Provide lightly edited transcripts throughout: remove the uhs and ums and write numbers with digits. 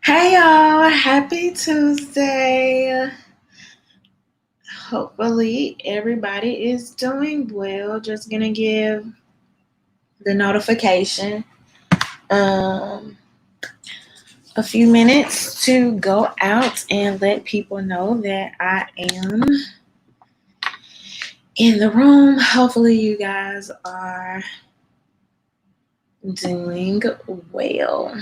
Hey y'all, happy Tuesday. Hopefully everybody is doing well. Just gonna give the notification a few minutes to go out and let people know that I am in the room. Hopefully you guys are doing well.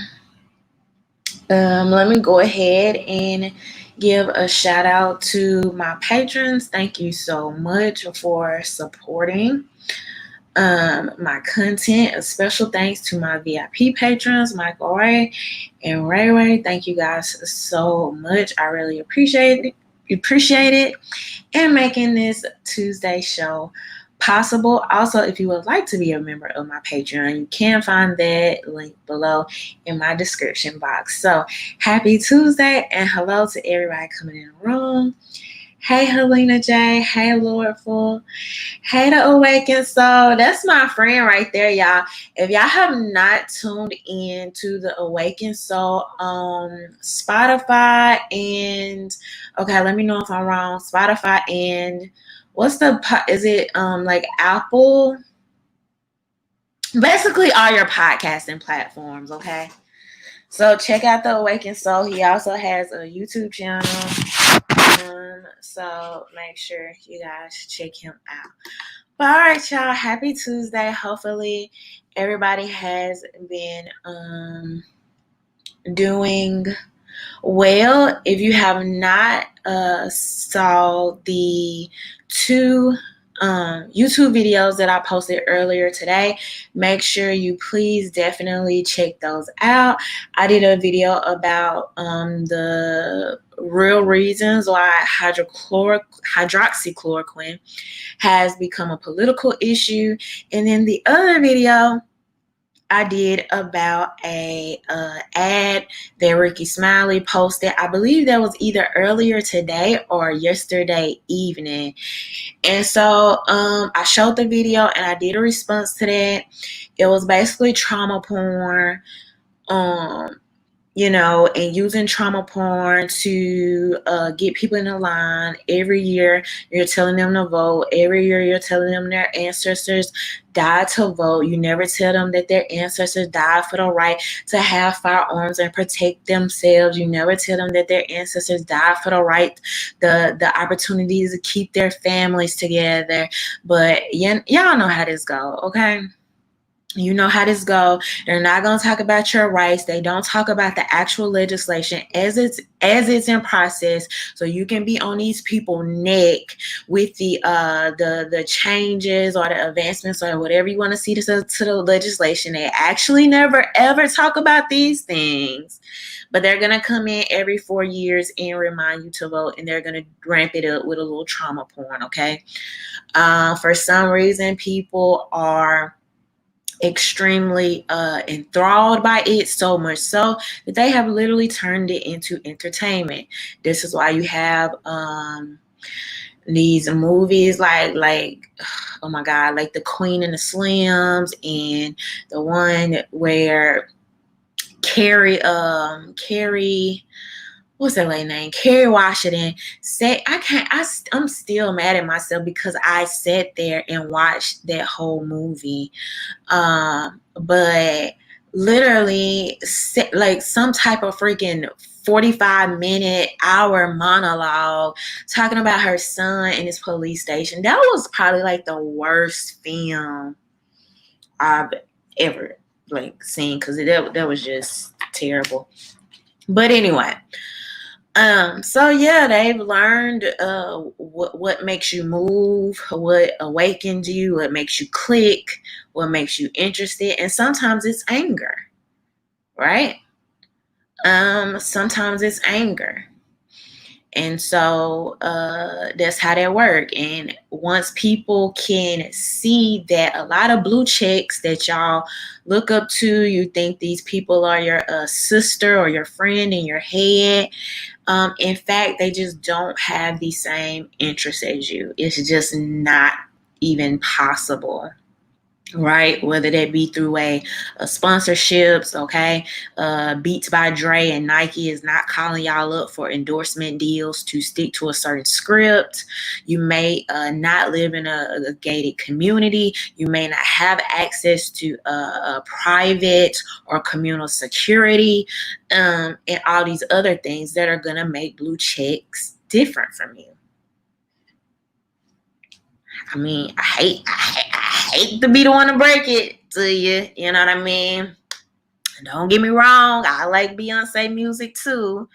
Let me go ahead and give a shout out to my patrons. Thank you so much for supporting my content. A special thanks to my VIP patrons, Michael Ray and Ray Ray. Thank you guys so much. I really appreciate it and making this Tuesday show possible. Also, if you would like to be a member of my Patreon, you can find that link below in my description box. So happy Tuesday and hello to everybody coming in the room. Hey Helena J, hey Lordful, hey the Awakened Soul. That's my friend right there, y'all. If y'all have not tuned in to the Awakened Soul on Spotify and let me know if I'm wrong. Spotify and is it like Apple? Basically all your podcasting platforms, okay? So check out the Awakened Soul. He also has a YouTube channel. So make sure you guys check him out. But all right, y'all. Happy Tuesday. Hopefully everybody has been doing well. If you have not saw the two YouTube videos that I posted earlier today, make sure you please definitely check those out. I did a video about the real reasons why hydroxychloroquine has become a political issue. And then the other video I did about a ad that Ricky Smiley posted. I believe that was either earlier today or yesterday evening. And so I showed the video and I did a response to that. It was basically trauma porn. And using trauma porn to get people in the line. Every year, you're telling them to vote. Every year, you're telling them their ancestors died to vote. You never tell them that their ancestors died for the right to have firearms and protect themselves. You never tell them that their ancestors died for the right, the opportunities to keep their families together. But y'all know how this go, okay? You know how this go. They're not going to talk about your rights. They don't talk about the actual legislation as it's in process. So you can be on these people's neck with the changes or the advancements or whatever you want to see to the legislation. They actually never ever talk about these things. But they're going to come in every 4 years and remind you to vote, and they're going to ramp it up with a little trauma porn, okay? For some reason, people are extremely enthralled by it, so much so that they have literally turned it into entertainment. This is why you have these movies like oh my god, like The Queen and the Slims, and the one where Carrie what's that lady name? Kerry Washington said, I'm still mad at myself because I sat there and watched that whole movie. But literally like some type of freaking 45-minute hour monologue talking about her son in his police station. That was probably like the worst film I've ever seen, because that was just terrible. But anyway, so yeah, they've learned what makes you move, what awakens you, what makes you click, what makes you interested, and sometimes it's anger, right? Sometimes it's anger. And so that's how that work. And once people can see that a lot of blue checks that y'all look up to, you think these people are your sister or your friend in your head. In fact, they just don't have the same interests as you. It's just not even possible. right? Whether that be through a sponsorships, okay? Beats by Dre and Nike is not calling y'all up for endorsement deals to stick to a certain script. You may not live in a gated community. You may not have access to a private or communal security, and all these other things that are gonna make blue checks different from you. I mean, I hate to be the one to break it to you. You know what I mean? Don't get me wrong. I like Beyonce music too.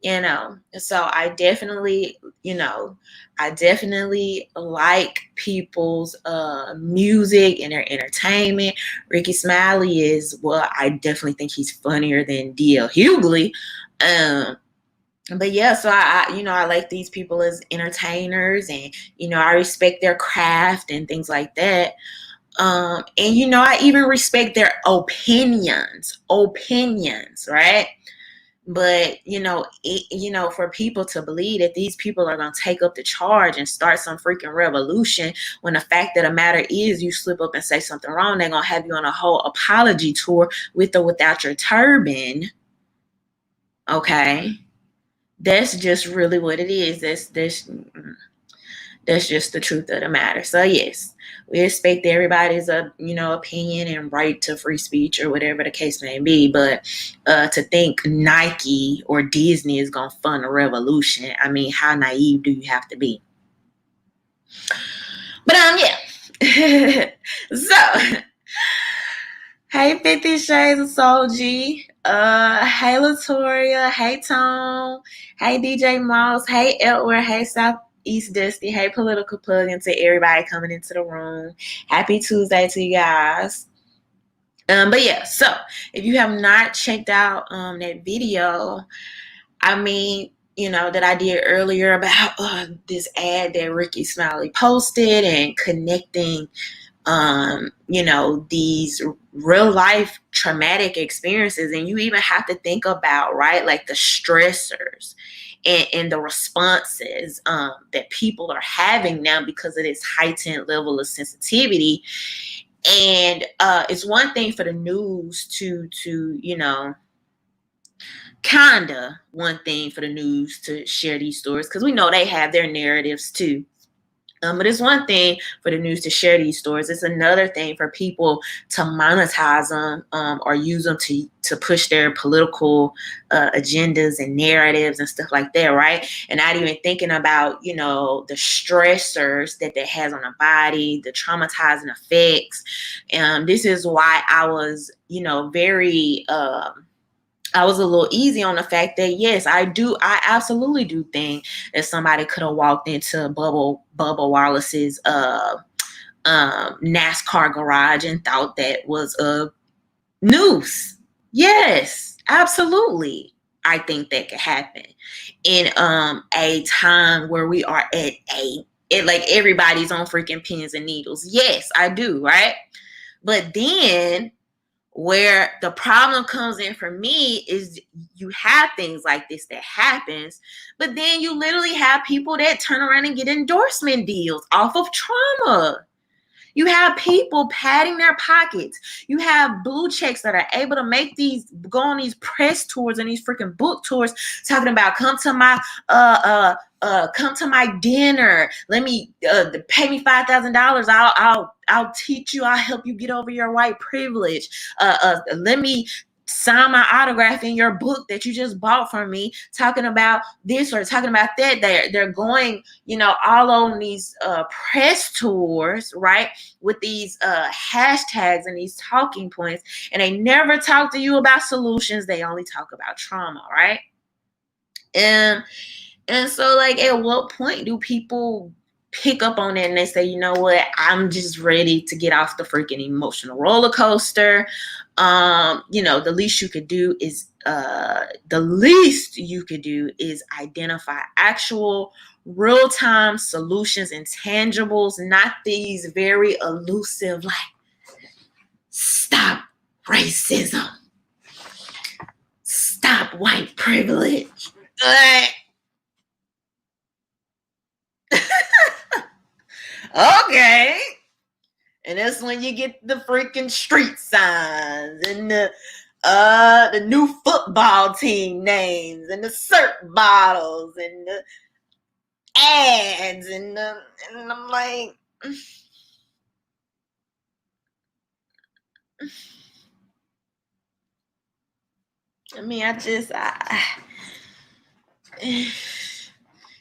So I definitely, like people's music and their entertainment. Ricky Smiley I definitely think he's funnier than D.L. Hughley. But yeah, so I like these people as entertainers, and I respect their craft and things like that. And I even respect their opinions, right? But for people to believe that these people are gonna take up the charge and start some freaking revolution, when the fact of the matter is, you slip up and say something wrong, they're gonna have you on a whole apology tour with or without your turban. Okay. That's just really what it is. That's just the truth of the matter. So yes, we respect everybody's opinion and right to free speech or whatever the case may be. But to think Nike or Disney is gonna fund a revolution, I mean, how naive do you have to be? But yeah. So hey, 50 Shades of Soul G. Hey, Latoria. Hey, Tone. Hey, DJ Moss. Hey, Edward. Hey, Southeast Dusty. Hey, Political Plug, and to everybody coming into the room. Happy Tuesday to you guys. But yeah, so if you have not checked out that video, I mean, that I did earlier about this ad that Ricky Smiley posted and connecting these real life traumatic experiences. And you even have to think about, right, like the stressors and the responses that people are having now because of this heightened level of sensitivity. And it's one thing for the news to kinda one thing for the news to share these stories, because we know they have their narratives too. But it's one thing for the news to share these stories. It's another thing for people to monetize them or use them to push their political agendas and narratives and stuff like that, right? And not even thinking about, the stressors that has on the body, the traumatizing effects. This is why I was, I was a little easy on the fact that, yes, I absolutely do think that somebody could have walked into Bubba Wallace's NASCAR garage and thought that was a noose. Yes, absolutely. I think that could happen in a time where we are at like everybody's on freaking pins and needles. Yes, I do, right? But then where the problem comes in for me is you have things like this that happens, but then you literally have people that turn around and get endorsement deals off of trauma. You have people padding their pockets. You have blue checks that are able to go on these press tours and these freaking book tours, talking about come to my dinner. Let me pay me $5,000. I'll teach you. I'll help you get over your white privilege. Let me sign my autograph in your book that you just bought from me, talking about this or talking about that. They're going, all on these press tours, right, with these hashtags and these talking points, and they never talk to you about solutions. They only talk about trauma, right? And so, like, at what point do people pick up on it and they say, you know what, I'm just ready to get off the freaking emotional roller coaster? The least you could do is identify actual real-time solutions and tangibles, not these very elusive, like, stop racism, stop white privilege. Okay. And that's when you get the freaking street signs and the new football team names and the syrup bottles and the ads and I'm like, I mean, it's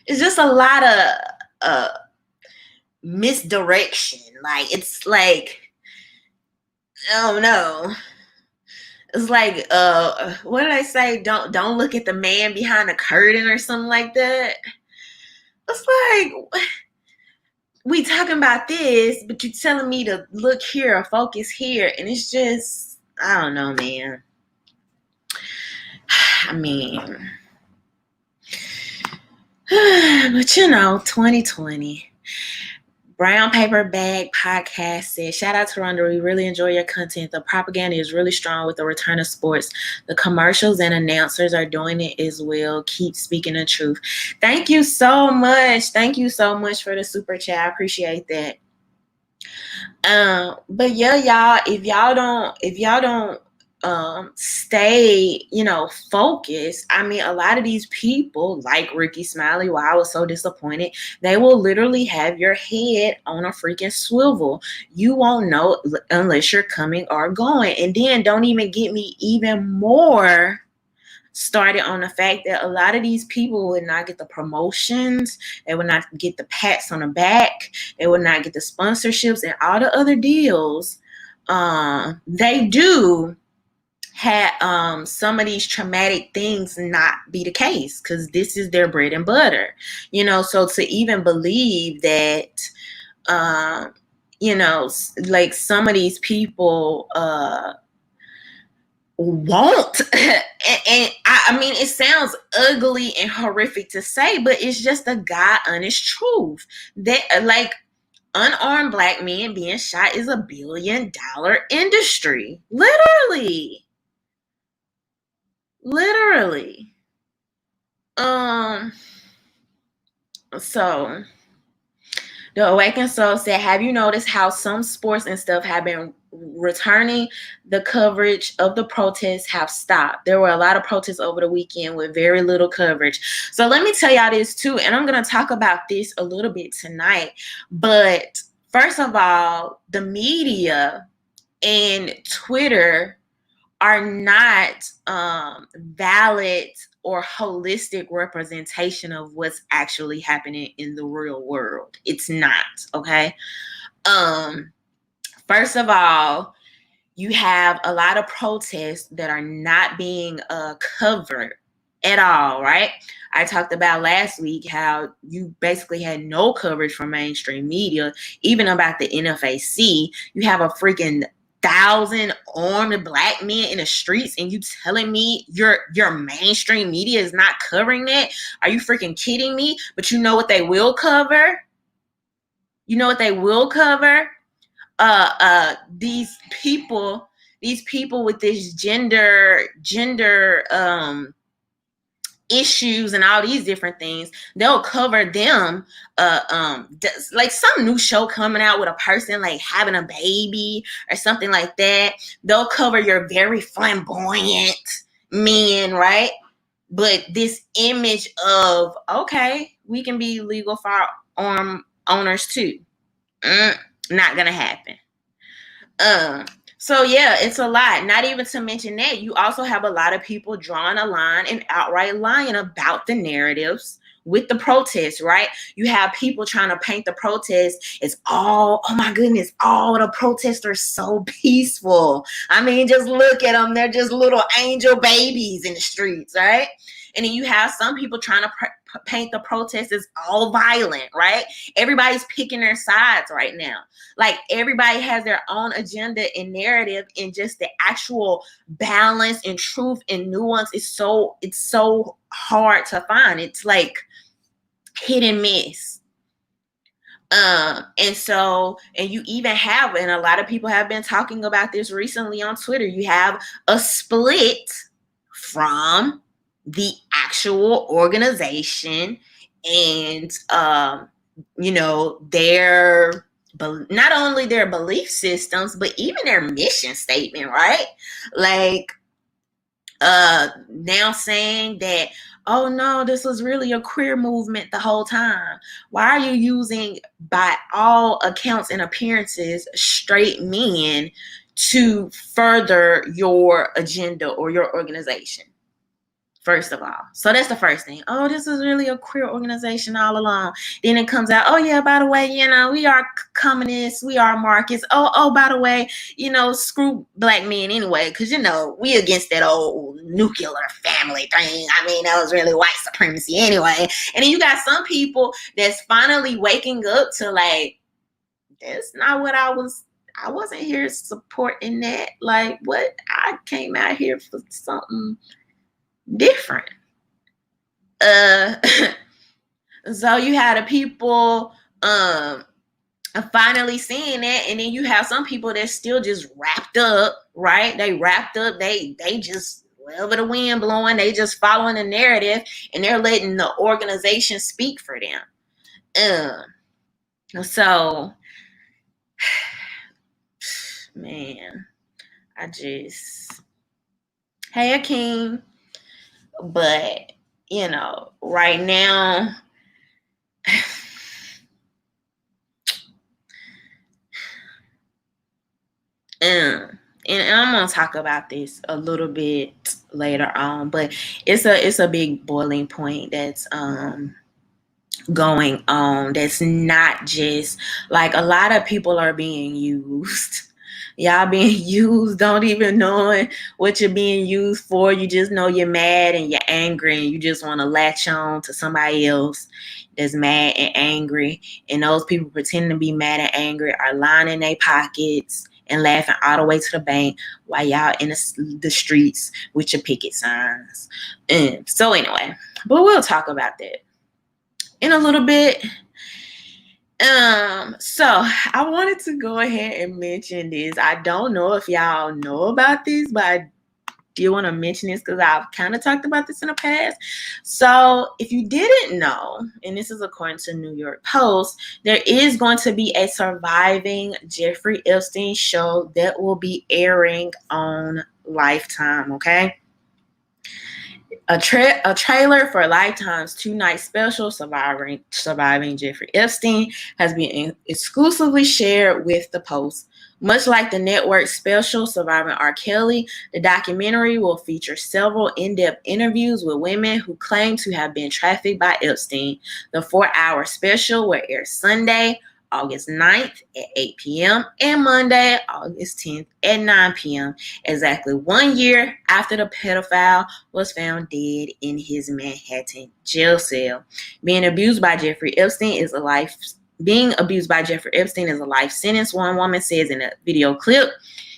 just a lot of misdirection. Like, it's like, I don't know. It's like, what did I say? Don't look at the man behind the curtain or something like that. It's like, we talking about this, but you telling me to look here or focus here, and it's just, I don't know, man. I mean, but 2020. Brown Paper Bag Podcast said, shout out to Rhonda. We really enjoy your content. The propaganda is really strong with the return of sports. The commercials and announcers are doing it as well. Keep speaking the truth. Thank you so much. Thank you so much for the super chat. I appreciate that. But yeah, y'all, if y'all don't stay, focused. I mean, a lot of these people, like Ricky Smiley, why I was so disappointed, they will literally have your head on a freaking swivel. You won't know unless you're coming or going. And then don't even get me even more started on the fact that a lot of these people would not get the promotions, they would not get the pats on the back, they would not get the sponsorships and all the other deals. They do had some of these traumatic things not be the case because this is their bread and butter, so to even believe that like some of these people won't and I mean, it sounds ugly and horrific to say, but it's just a God honest truth that like unarmed black men being shot is $1 billion industry. Literally. So the Awakened Soul said, have you noticed how some sports and stuff have been returning? The coverage of the protests have stopped. There were a lot of protests over the weekend with very little coverage. So let me tell y'all this too, and I'm going to talk about this a little bit tonight. But first of all, the media and Twitter are not valid or holistic representation of what's actually happening in the real world. It's not, okay? First of all, you have a lot of protests that are not being covered at all, right? I talked about last week how you basically had no coverage from mainstream media, even about the NFAC. You have a freaking 1,000 armed black men in the streets, and you telling me your mainstream media is not covering that? Are you freaking kidding me? But you know what they will cover? You know what they will cover? These people with this gender issues and all these different things, they'll cover them like some new show coming out with a person like having a baby or something like that. They'll cover your very flamboyant men, right? But this image of, okay, we can be legal firearm owners too, not gonna happen. So yeah, it's a lot. Not even to mention that you also have a lot of people drawing a line and outright lying about the narratives with the protests, right? You have people trying to paint the protests as all, oh my goodness, all the protests are so peaceful. I mean, just look at them. They're just little angel babies in the streets, right? And then you have some people trying to paint the protests as all violent, right? Everybody's picking their sides right now. Like everybody has their own agenda and narrative, and just the actual balance and truth and nuance is it's so hard to find. It's like hit and miss. And you even have, and a lot of people have been talking about this recently on Twitter, you have a split from the actual organization and their not only their belief systems, but even their mission statement, right? Like, now saying that, oh no, this was really a queer movement the whole time. Why are you using, by all accounts and appearances, straight men to further your agenda or your organization? First of all. So that's the first thing. Oh, this is really a queer organization all along. Then it comes out, oh yeah, by the way, we are communists, we are Marxists. Oh, by the way, screw black men anyway, because we against that old nuclear family thing. I mean, that was really white supremacy anyway. And then you got some people that's finally waking up to, like, that's not what I wasn't here supporting that. Like, what? I came out here for something different. So you had the people finally seeing that, and then you have some people that's still just wrapped up, right? They wrapped up, they just wherever the wind blowing, they just following the narrative, and they're letting the organization speak for them. So man, hey Akeem. But right now, and I'm gonna talk about this a little bit later on, but it's a big boiling point that's going on. That's not just like, a lot of people are being used. Y'all being used, don't even know what you're being used for. You just know you're mad and you're angry, and you just want to latch on to somebody else that's mad and angry. And those people pretending to be mad and angry are lining their pockets and laughing all the way to the bank while y'all in the streets with your picket signs. So anyway, but we'll talk about that in a little bit. So I wanted to go ahead and mention this. I don't know if y'all know about this, but I do want to mention this because I've kind of talked about this in the past. So if you didn't know, and this is according to New York Post, there is going to be a Surviving Jeffrey Epstein show that will be airing on Lifetime, okay? A trailer for Lifetime's 2-night special, Surviving Jeffrey Epstein, has been exclusively shared with the Post. Much like the network special Surviving R. Kelly, the documentary will feature several in-depth interviews with women who claim to have been trafficked by Epstein. The 4-hour special will air Sunday, August 9th at 8 p.m. and Monday, August 10th at 9 p.m., exactly 1 year after the pedophile was found dead in his Manhattan jail cell. Being abused by Jeffrey Epstein is a life sentence, one woman says in a video clip.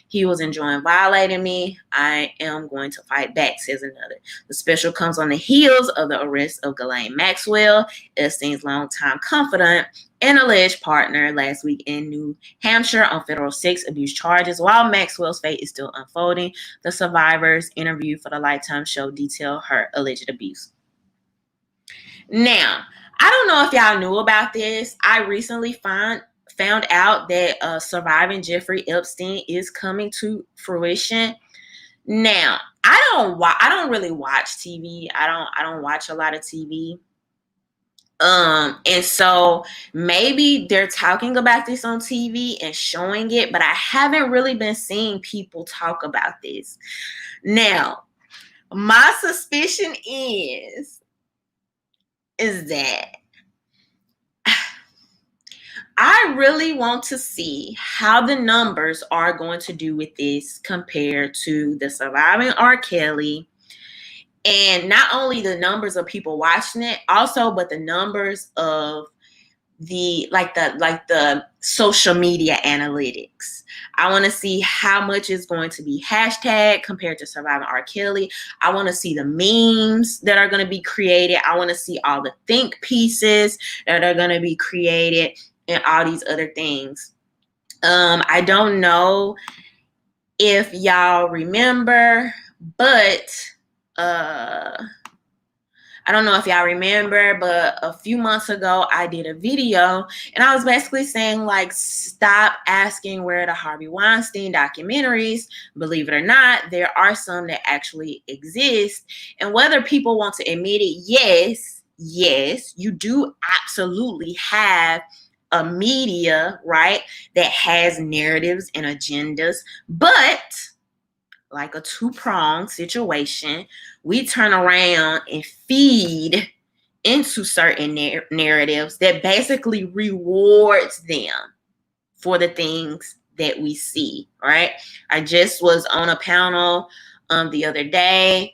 He was enjoying violating me. I am going to fight back, says another. The special comes on the heels of the arrest of Ghislaine Maxwell, Epstein's longtime confidant and alleged partner, last week in New Hampshire on federal sex abuse charges. While Maxwell's fate is still unfolding, the survivors interviewed for the Lifetime show detail her alleged abuse. Now, I don't know if y'all knew about this. I recently found out that Surviving Jeffrey Epstein is coming to fruition. Now, I don't really watch TV. I don't watch a lot of TV. And so maybe they're talking about this on TV and showing it, but I haven't really been seeing people talk about this. Now, my suspicion is that I really want to see how the numbers are going to do with this compared to the Surviving R. Kelly. And not only the numbers of people watching it, also, but the numbers of the social media analytics. I want to see how much is going to be hashtag compared to Surviving R. Kelly. I want to see the memes that are going to be created. I want to see all the think pieces that are going to be created and all these other things. I don't know if y'all remember, but I don't know if y'all remember, but a few months ago, I did a video and I was basically saying, like, stop asking where the Harvey Weinstein documentaries. Believe it or not, there are some that actually exist. And whether people want to admit it, yes, you do absolutely have a media, right, that has narratives and agendas, but like a two-pronged situation, we turn around and feed into certain narratives that basically rewards them for the things that we see, right? I just was on a panel the other day,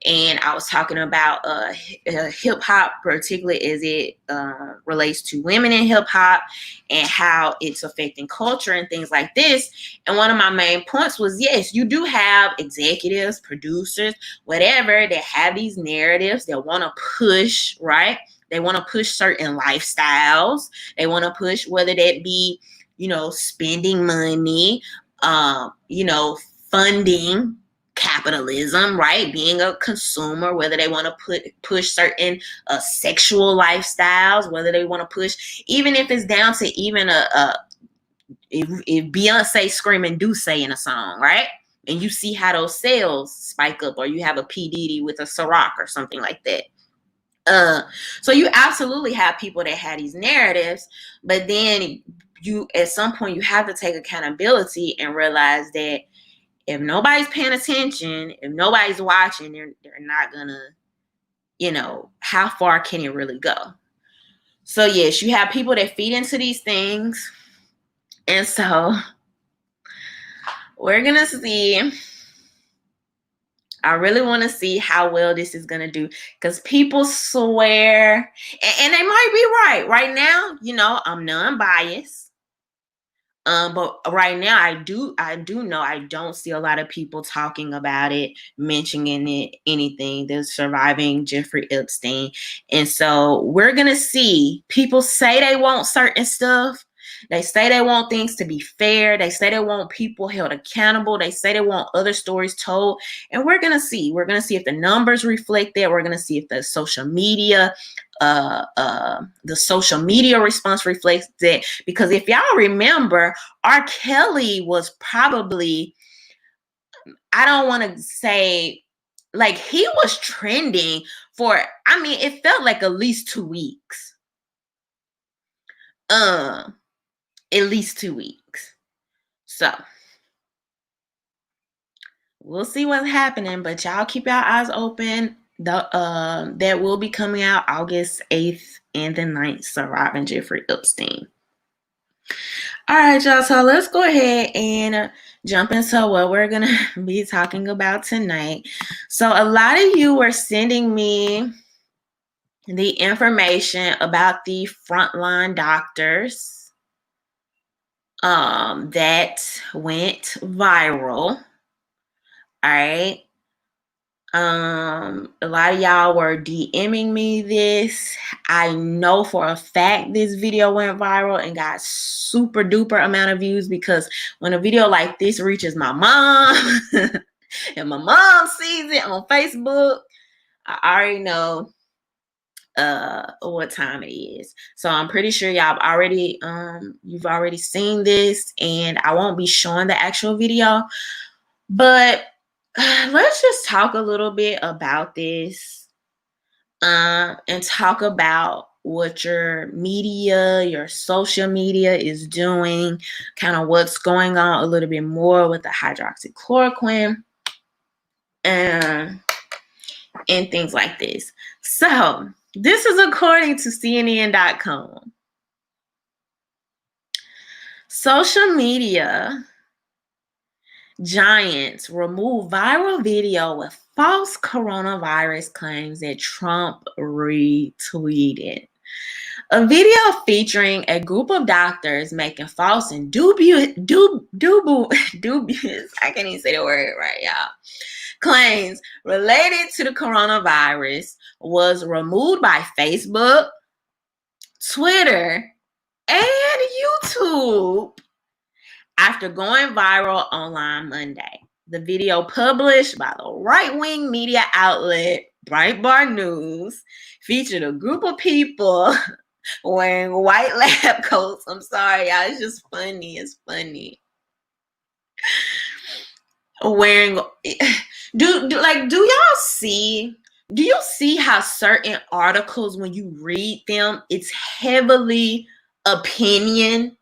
and I was talking about hip hop, particularly as it relates to women in hip hop and how it's affecting culture and things like this. And one of my main points was, yes, you do have executives, producers, whatever, that have these narratives that want to push, right? They want to push certain lifestyles. They want to push, whether that be, spending money, funding capitalism, right? Being a consumer, whether they want to push certain sexual lifestyles, whether they want to push, even if it's down to even if Beyonce screaming "do say" in a song, right? And you see how those sales spike up, or you have a P. Diddy with a Ciroc or something like that. So you absolutely have people that have these narratives, but then you, at some point, you have to take accountability and realize that if nobody's paying attention, if nobody's watching, they're not gonna, how far can it really go? So yes, you have people that feed into these things. And so we're gonna see. I really want to see how well this is gonna do, because people swear, and they might be right. Right now, I'm non-biased. But right now, I do know I don't see a lot of people talking about it, mentioning it, anything that's surviving Jeffrey Epstein. And so we're gonna see. People say they want certain stuff. They say they want things to be fair. They say they want people held accountable. They say they want other stories told. And we're gonna see. We're gonna see if the numbers reflect that. We're gonna see if the social media response reflects that. Because if y'all remember, R. Kelly was probably, I don't want to say, like, he was trending for, it felt like at least 2 weeks. At least 2 weeks. So we'll see what's happening, but y'all keep your eyes open. That will be coming out August 8th and the 9th, surviving Jeffrey Epstein. All right, y'all. So let's go ahead and jump into what we're going to be talking about tonight. So a lot of you were sending me the information about the frontline doctors that went viral. All right. A lot of y'all were DMing me this. I know for a fact this video went viral and got super duper amount of views, because when a video like this reaches my mom and my mom sees it on Facebook, I already know what time it is. So I'm pretty sure y'all already you've already seen this, and I won't be showing the actual video, but let's just talk a little bit about this and talk about what your media, your social media is doing, kind of what's going on a little bit more with the hydroxychloroquine and things like this. So this is according to CNN.com. Social media giants remove viral video with false coronavirus claims that Trump retweeted. A video featuring a group of doctors making false and dubious, I can't even say the word right, y'all, claims related to the coronavirus was removed by Facebook, Twitter, and YouTube after going viral online Monday. The video, published by the right-wing media outlet Breitbart News featured a group of people wearing white lab coats. I'm sorry, y'all. It's just funny. It's funny. Wearing do y'all see? Do you see how certain articles, when you read them, it's heavily opinion?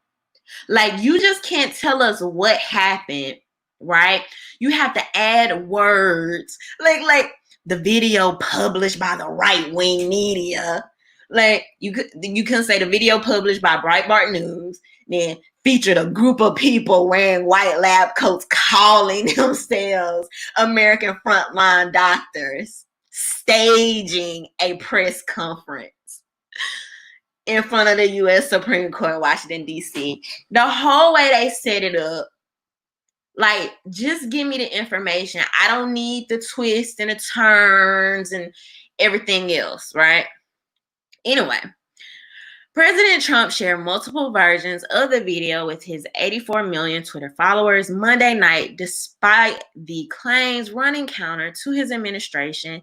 Like, you just can't tell us what happened, right? You have to add words. Like the video published by the right-wing media. Like, you can say the video published by Breitbart News, then featured a group of people wearing white lab coats calling themselves American frontline doctors, staging a press conference in front of the U.S. Supreme Court in Washington, D.C. The whole way they set it up, like, just give me the information. I don't need the twists and the turns and everything else, right? Anyway, President Trump shared multiple versions of the video with his 84 million Twitter followers Monday night, despite the claims running counter to his administration's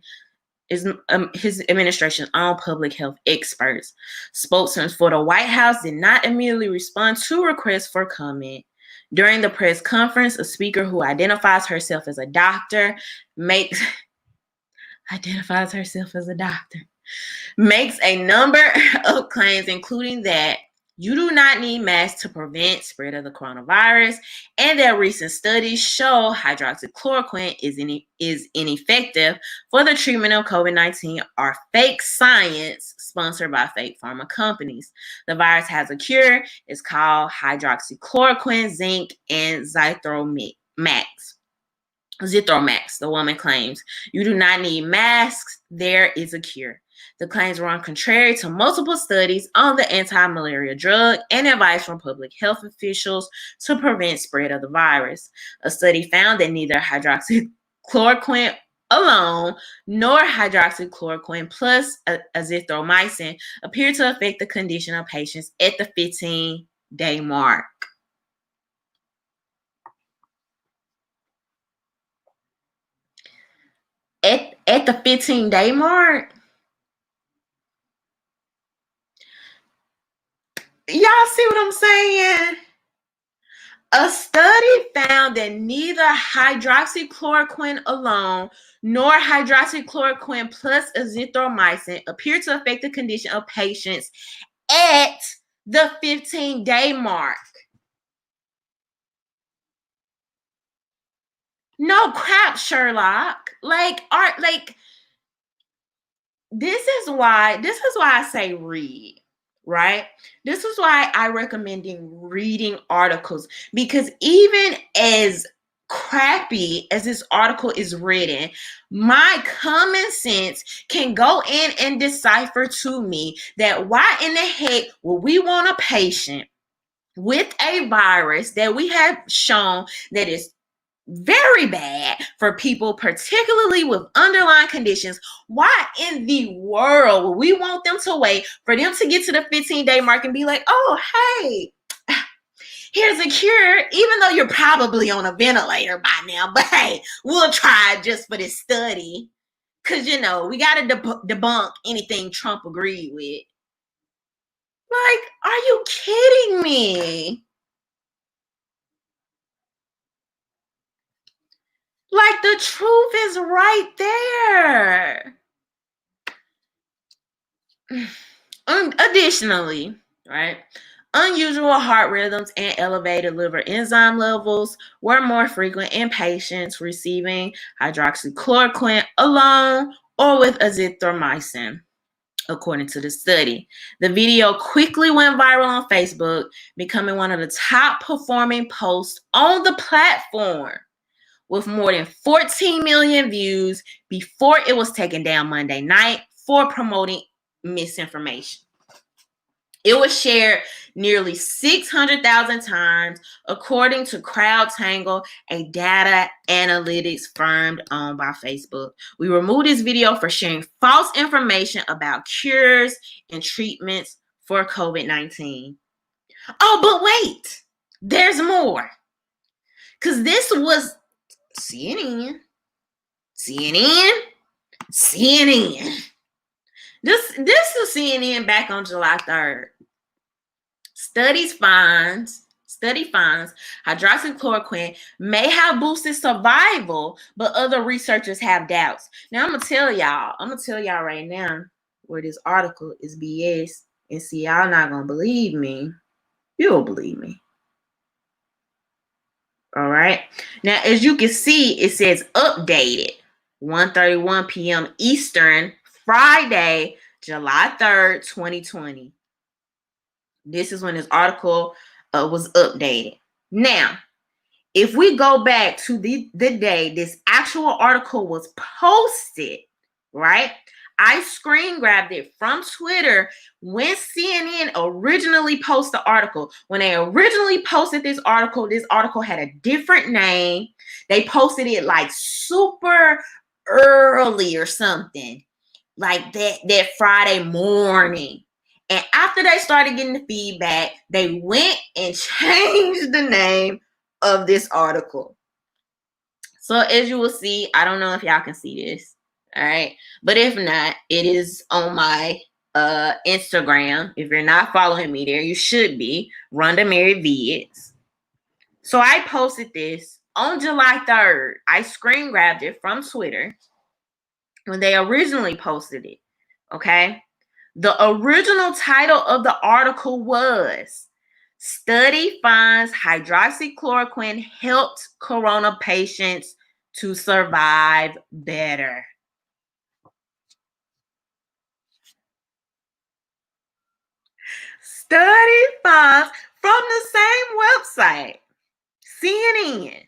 own public health experts. Spokesmen for the White House did not immediately respond to requests for comment. During the press conference, a speaker who identifies herself as a doctor makes a number of claims, including that you do not need masks to prevent spread of the coronavirus, and that recent studies show hydroxychloroquine is ineffective for the treatment of COVID-19 are fake science sponsored by fake pharma companies. The virus has a cure. It's called hydroxychloroquine, zinc, and Zithromax. The woman claims. You do not need masks. There is a cure. The claims run contrary to multiple studies on the anti-malaria drug and advice from public health officials to prevent spread of the virus. A study found that neither hydroxychloroquine alone nor hydroxychloroquine plus azithromycin appear to affect the condition of patients at the 15-day mark. At the 15-day mark, y'all see what I'm saying? A study found that neither hydroxychloroquine alone nor hydroxychloroquine plus azithromycin appear to affect the condition of patients at the 15-day mark. No crap, Sherlock. This is why I say read, right? This is why I recommending reading articles, because even as crappy as this article is written, my common sense can go in and decipher to me that why in the heck would we want a patient with a virus that we have shown that is very bad for people, particularly with underlying conditions. Why in the world would we want them to wait for them to get to the 15-day mark and be like, oh, hey, here's a cure, even though you're probably on a ventilator by now, but hey, we'll try it just for this study. Because, we got to debunk anything Trump agreed with. Like, are you kidding me? Like, the truth is right there. Additionally, right, unusual heart rhythms and elevated liver enzyme levels were more frequent in patients receiving hydroxychloroquine alone or with azithromycin, according to the study. The video quickly went viral on Facebook, becoming one of the top performing posts on the platform, with more than 14 million views before it was taken down Monday night for promoting misinformation. It was shared nearly 600,000 times, according to CrowdTangle, a data analytics firm owned by Facebook. We removed this video for sharing false information about cures and treatments for COVID-19. Oh, but wait, there's more. Because this was CNN, CNN. This is CNN back on July 3rd. Study finds hydroxychloroquine may have boosted survival, but other researchers have doubts. Now I'm gonna tell y'all right now where this article is BS, and see, y'all not gonna believe me. You'll believe me. All right. Now, as you can see, it says updated 1:31 p.m. Eastern, Friday, July 3rd, 2020. This is when this article was updated. Now, if we go back to the day this actual article was posted, right? I screen grabbed it from Twitter when CNN originally posted the article. When they originally posted this article had a different name. They posted it like super early or something, like that Friday morning. And after they started getting the feedback, they went and changed the name of this article. So as you will see, I don't know if y'all can see this. All right. But if not, it is on my Instagram. If you're not following me there, you should be. RhondaMary Vids. So I posted this on July 3rd. I screen grabbed it from Twitter when they originally posted it. Okay. The original title of the article was Study Finds Hydroxychloroquine Helped Corona Patients to Survive Better. Study finds from the same website, CNN.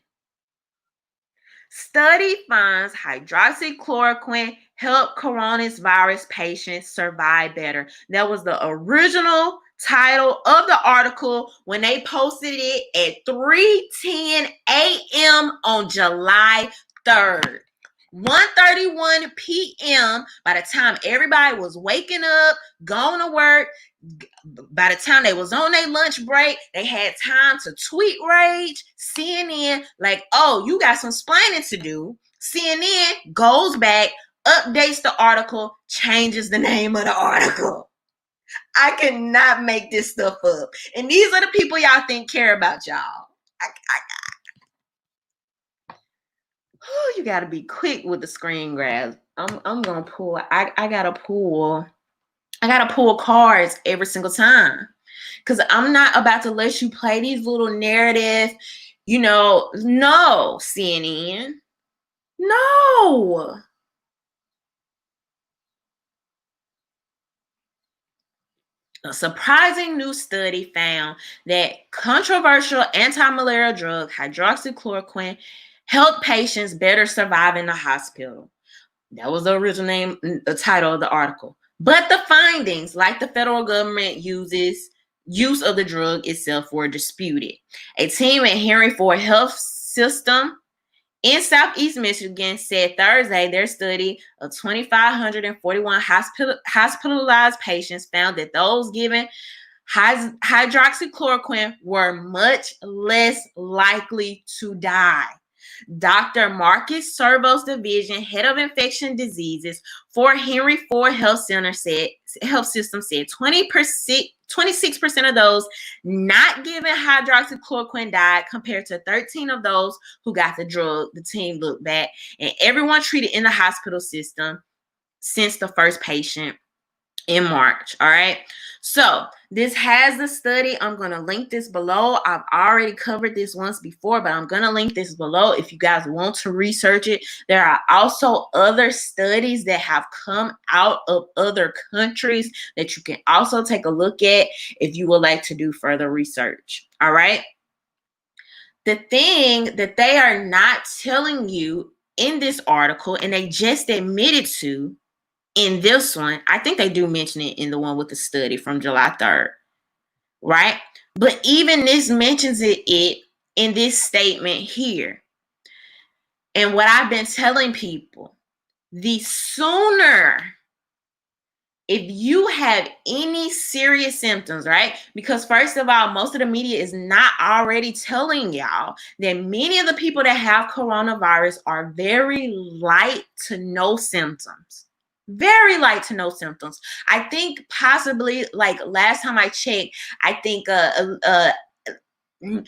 Study finds hydroxychloroquine help coronavirus patients survive better. That was the original title of the article when they posted it at 3:10 a.m. on July 3rd. 1:31 p.m. By the time everybody was waking up, going to work, by the time they was on their lunch break, they had time to tweet rage. CNN, like, oh, you got some splaining to do. CNN goes back, updates the article, changes the name of the article. I cannot make this stuff up. And these are the people y'all think care about y'all. You got to be quick with the screen grabs. I'm gonna pull. I gotta pull cards every single time, because I'm not about to let you play these little narrative. No, CNN, no. A surprising new study found that controversial anti-malaria drug hydroxychloroquine helped patients better survive in the hospital. That was the original name, the title of the article. But the findings, like the federal government use of the drug itself, were disputed. A team at Henry Ford Health System in Southeast Michigan said Thursday their study of 2,541 hospitalized patients found that those given hydroxychloroquine were much less likely to die. Dr. Marcus Servo's division, head of infection diseases for Henry Ford Health System said 26% of those not given hydroxychloroquine died, compared to 13 of those who got the drug. The team looked back, and everyone treated in the hospital system since the first patient in March. All right. So this has the study. I'm going to link this below. I've already covered this once before, but I'm going to link this below if you guys want to research it. There are also other studies that have come out of other countries that you can also take a look at if you would like to do further research. All right. The thing that they are not telling you in this article, and they just admitted to, in this one, I think they do mention it in the one with the study from July 3rd, right? But even this mentions it in this statement here. And what I've been telling people, the sooner if you have any serious symptoms, right? Because first of all, most of the media is not already telling y'all that many of the people that have coronavirus are very light to no symptoms. Very light to no symptoms. I think possibly, like last time I checked, I think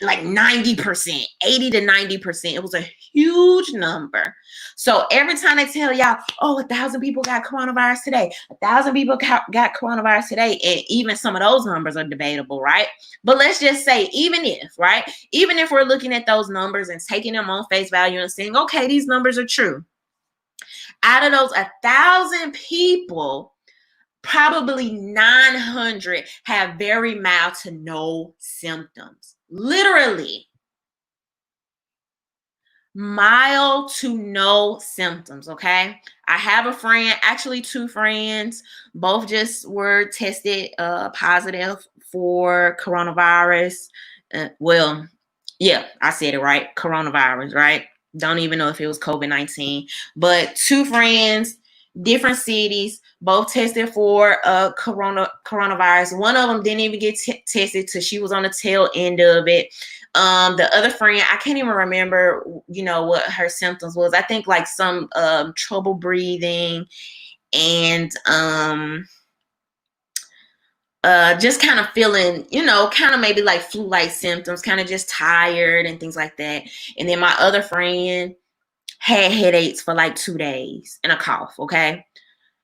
like 90%, 80 to 90%. It was a huge number. So every time they tell y'all, oh, 1,000 people got coronavirus today, 1,000 people got coronavirus today, and even some of those numbers are debatable, right? But let's just say, even if, right, even if we're looking at those numbers and taking them on face value and saying, okay, these numbers are true. Out of those 1,000 people, probably 900 have very mild to no symptoms. Literally mild to no symptoms. Okay, I have a friend, actually two friends, both just were tested positive for coronavirus. Well, yeah, I said it right, coronavirus, right? Don't even know if it was COVID-19, but two friends, different cities, both tested for coronavirus. One of them didn't even get tested till she was on the tail end of it. The other friend, I can't even remember, what her symptoms was. I think like some trouble breathing and just kind of feeling, kind of maybe like flu-like symptoms, kind of just tired and things like that. And then my other friend had headaches for like 2 days and a cough, okay?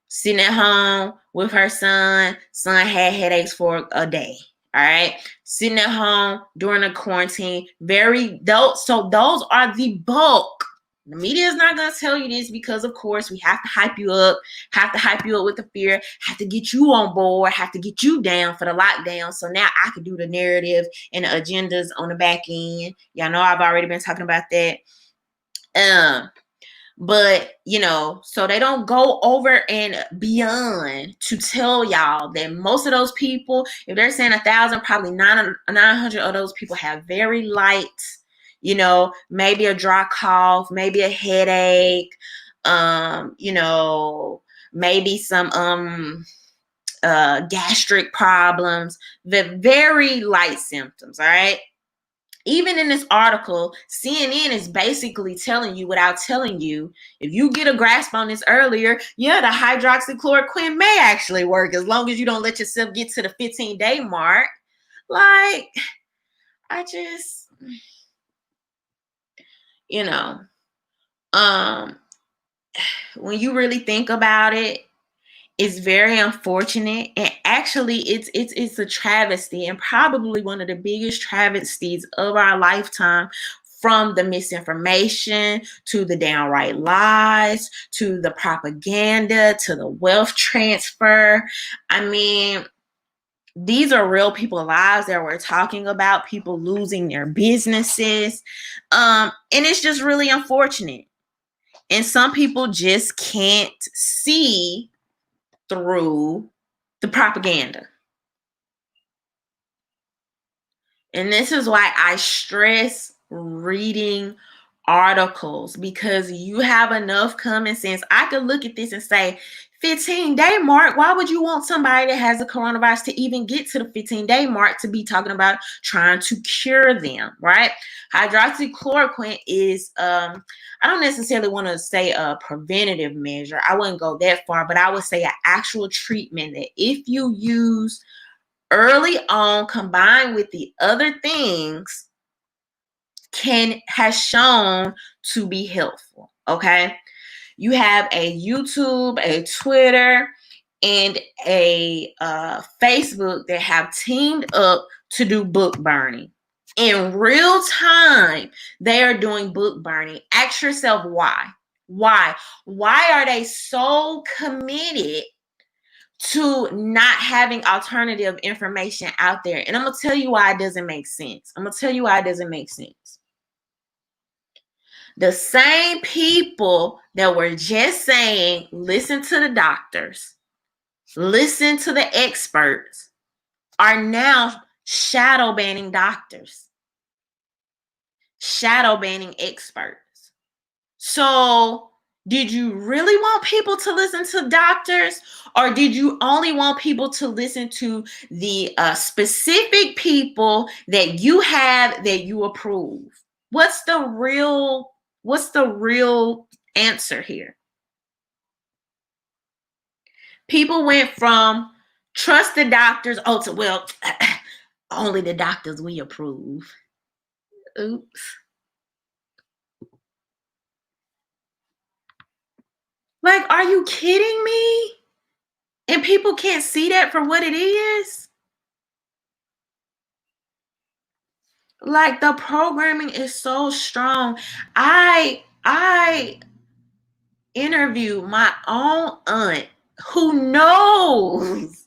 Sitting at home with her son had headaches for a day. All right. Sitting at home during the quarantine. So those are the bulk. The media is not going to tell you this because, of course, we have to hype you up with the fear, have to get you on board, have to get you down for the lockdown. So now I can do the narrative and the agendas on the back end. Y'all know I've already been talking about that. But, so they don't go over and beyond to tell y'all that most of those people, if they're saying 1,000, probably 900 of those people have very light, maybe a dry cough, maybe a headache, maybe some gastric problems, the very light symptoms, all right? Even in this article, CNN is basically telling you without telling you, if you get a grasp on this earlier, yeah, the hydroxychloroquine may actually work as long as you don't let yourself get to the 15-day mark. Like, I just, when you really think about it, it's very unfortunate, and actually it's a travesty, and probably one of the biggest travesties of our lifetime, from the misinformation to the downright lies to the propaganda to the wealth transfer. I mean, these are real people lives that we're talking about, people losing their businesses, and it's just really unfortunate. And some people just can't see through the propaganda. And this is why I stress reading articles, because you have enough common sense. I could look at this and say, 15-day mark, why would you want somebody that has a coronavirus to even get to the 15-day mark to be talking about trying to cure them, right? Hydroxychloroquine is, I don't necessarily want to say a preventative measure. I wouldn't go that far, but I would say an actual treatment that if you use early on, combined with the other things, has shown to be helpful. Okay. You have a YouTube, a Twitter, and a Facebook that have teamed up to do book burning. In real time, they are doing book burning. Ask yourself why. Why? Why are they so committed to not having alternative information out there? And I'm going to tell you why it doesn't make sense. The same people that were just saying, listen to the doctors, listen to the experts, are now shadow banning doctors, shadow banning experts. So Did you really want people to listen to doctors, or did you only want people to listen to the specific people that you have that you approve? What's the real answer here? People went from trust the doctors, to, well, only the doctors we approve. Oops. Like, are you kidding me? And people can't see that for what it is? Like, the programming is so strong. I interviewed my own aunt who knows.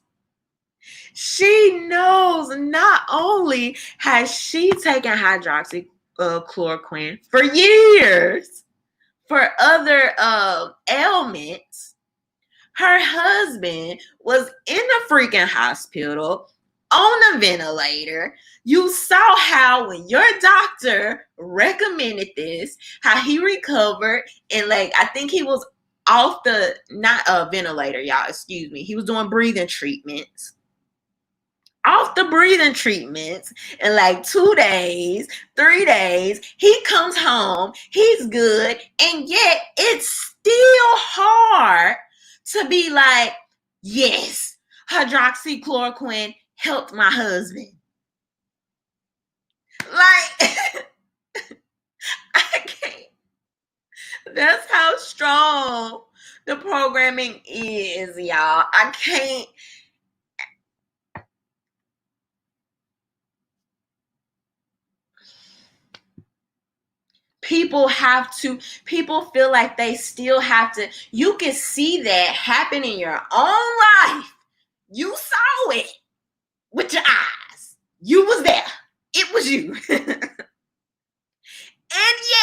She knows not only has she taken hydroxychloroquine for years for other ailments. Her husband was in the freaking hospital on a ventilator. You saw how when your doctor recommended this, how he recovered, and like I think he was off the not a ventilator, y'all. Excuse me. He was doing breathing treatments. Off the breathing treatments in like 2 days, 3 days. He comes home, he's good, and yet it's still hard to be like, yes, hydroxychloroquine helped my husband. Like, I can't. That's how strong the programming is, y'all. I can't. People feel like they still have to. You can see that happen in your own life. You saw it with your eyes. You was there. It was you. And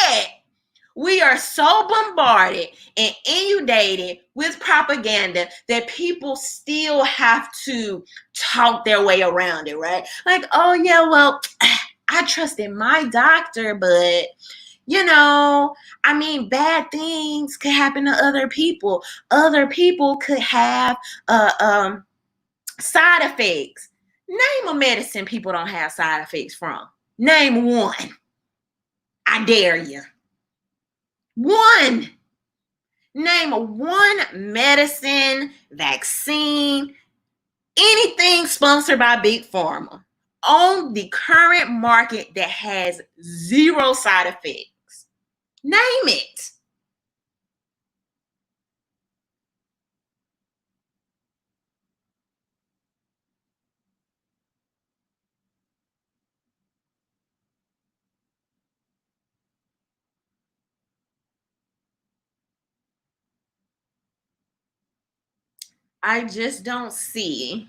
yet, we are so bombarded and inundated with propaganda that people still have to talk their way around it, right? Like, oh yeah, well, I trusted my doctor, but I mean, bad things could happen to other people. Other people could have side effects. Name a medicine people don't have side effects from. Name one. I dare you. One. Name one medicine, vaccine, anything sponsored by Big Pharma on the current market that has zero side effects. Name it. I just don't see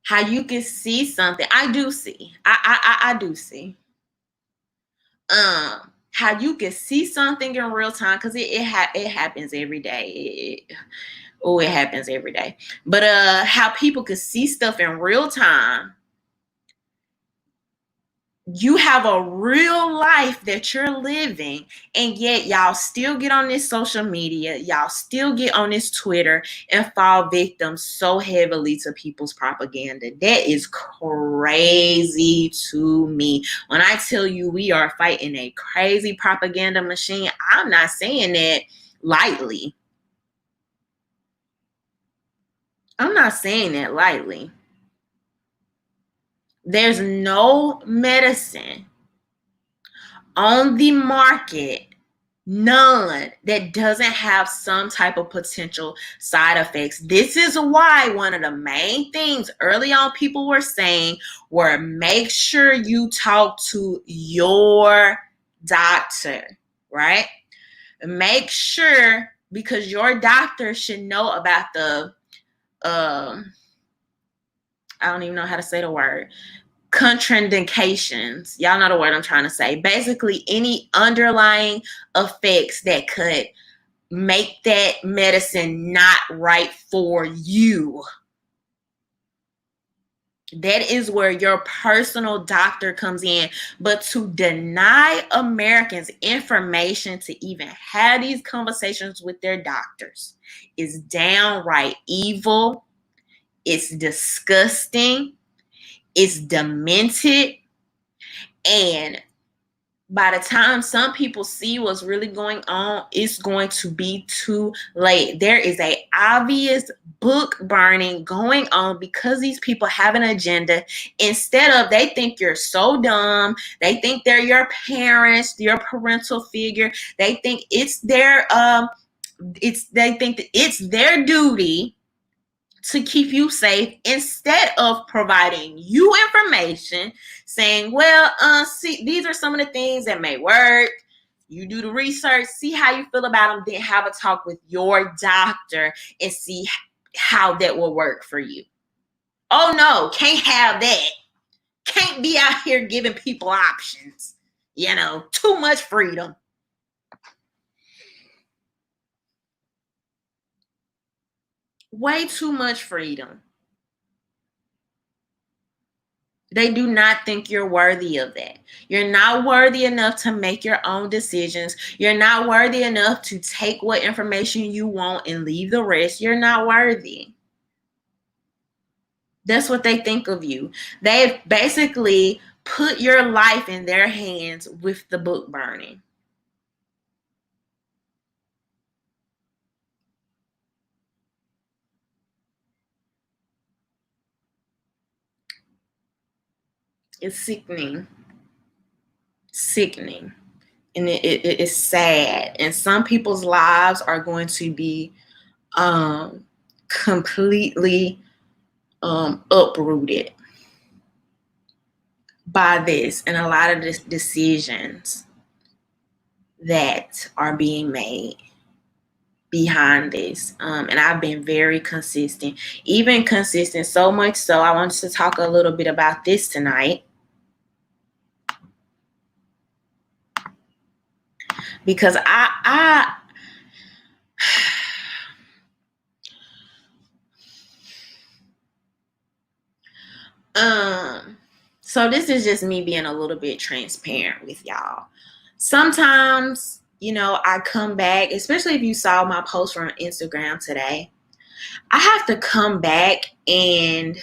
how you can see something. I do see. I do see. How you can see something in real time because it happens every day. It happens every day. But how people can see stuff in real time. You have a real life that you're living, and yet y'all still get on this social media, y'all still get on this Twitter and fall victim so heavily to people's propaganda. That is crazy to me. When I tell you we are fighting a crazy propaganda machine, I'm not saying that lightly. I'm not saying that lightly. There's no medicine on the market, none, that doesn't have some type of potential side effects. This is why one of the main things early on people were saying were make sure you talk to your doctor, right? Make sure, because your doctor should know about the I don't even know how to say the word. Contraindications. Y'all know the word I'm trying to say. Basically, any underlying effects that could make that medicine not right for you. That is where your personal doctor comes in. But to deny Americans information to even have these conversations with their doctors is downright evil. It's disgusting. It's demented. And by the time some people see what's really going on, it's going to be too late. There is a obvious book burning going on because these people have an agenda. Instead of, they think you're so dumb. They think they're your parents, your parental figure. They think it's their they think that it's their duty to keep you safe, instead of providing you information saying, well, see, these are some of the things that may work. You do the research, see how you feel about them, then have a talk with your doctor and see how that will work for you. Oh no, can't have that. Can't be out here giving people options. Too much freedom. Way too much freedom. They do not think you're worthy of that. You're not worthy enough to make your own decisions. You're not worthy enough to take what information you want and leave the rest. You're not worthy. That's what they think of you. They've basically put your life in their hands with the book burning. It's sickening. Sickening. And it is sad. And some people's lives are going to be completely uprooted by this and a lot of the decisions that are being made behind this. And I've been very consistent, even consistent, so much so I wanted to talk a little bit about this tonight. Because so this is just me being a little bit transparent with y'all. Sometimes, I come back, especially if you saw my post from Instagram today, I have to come back and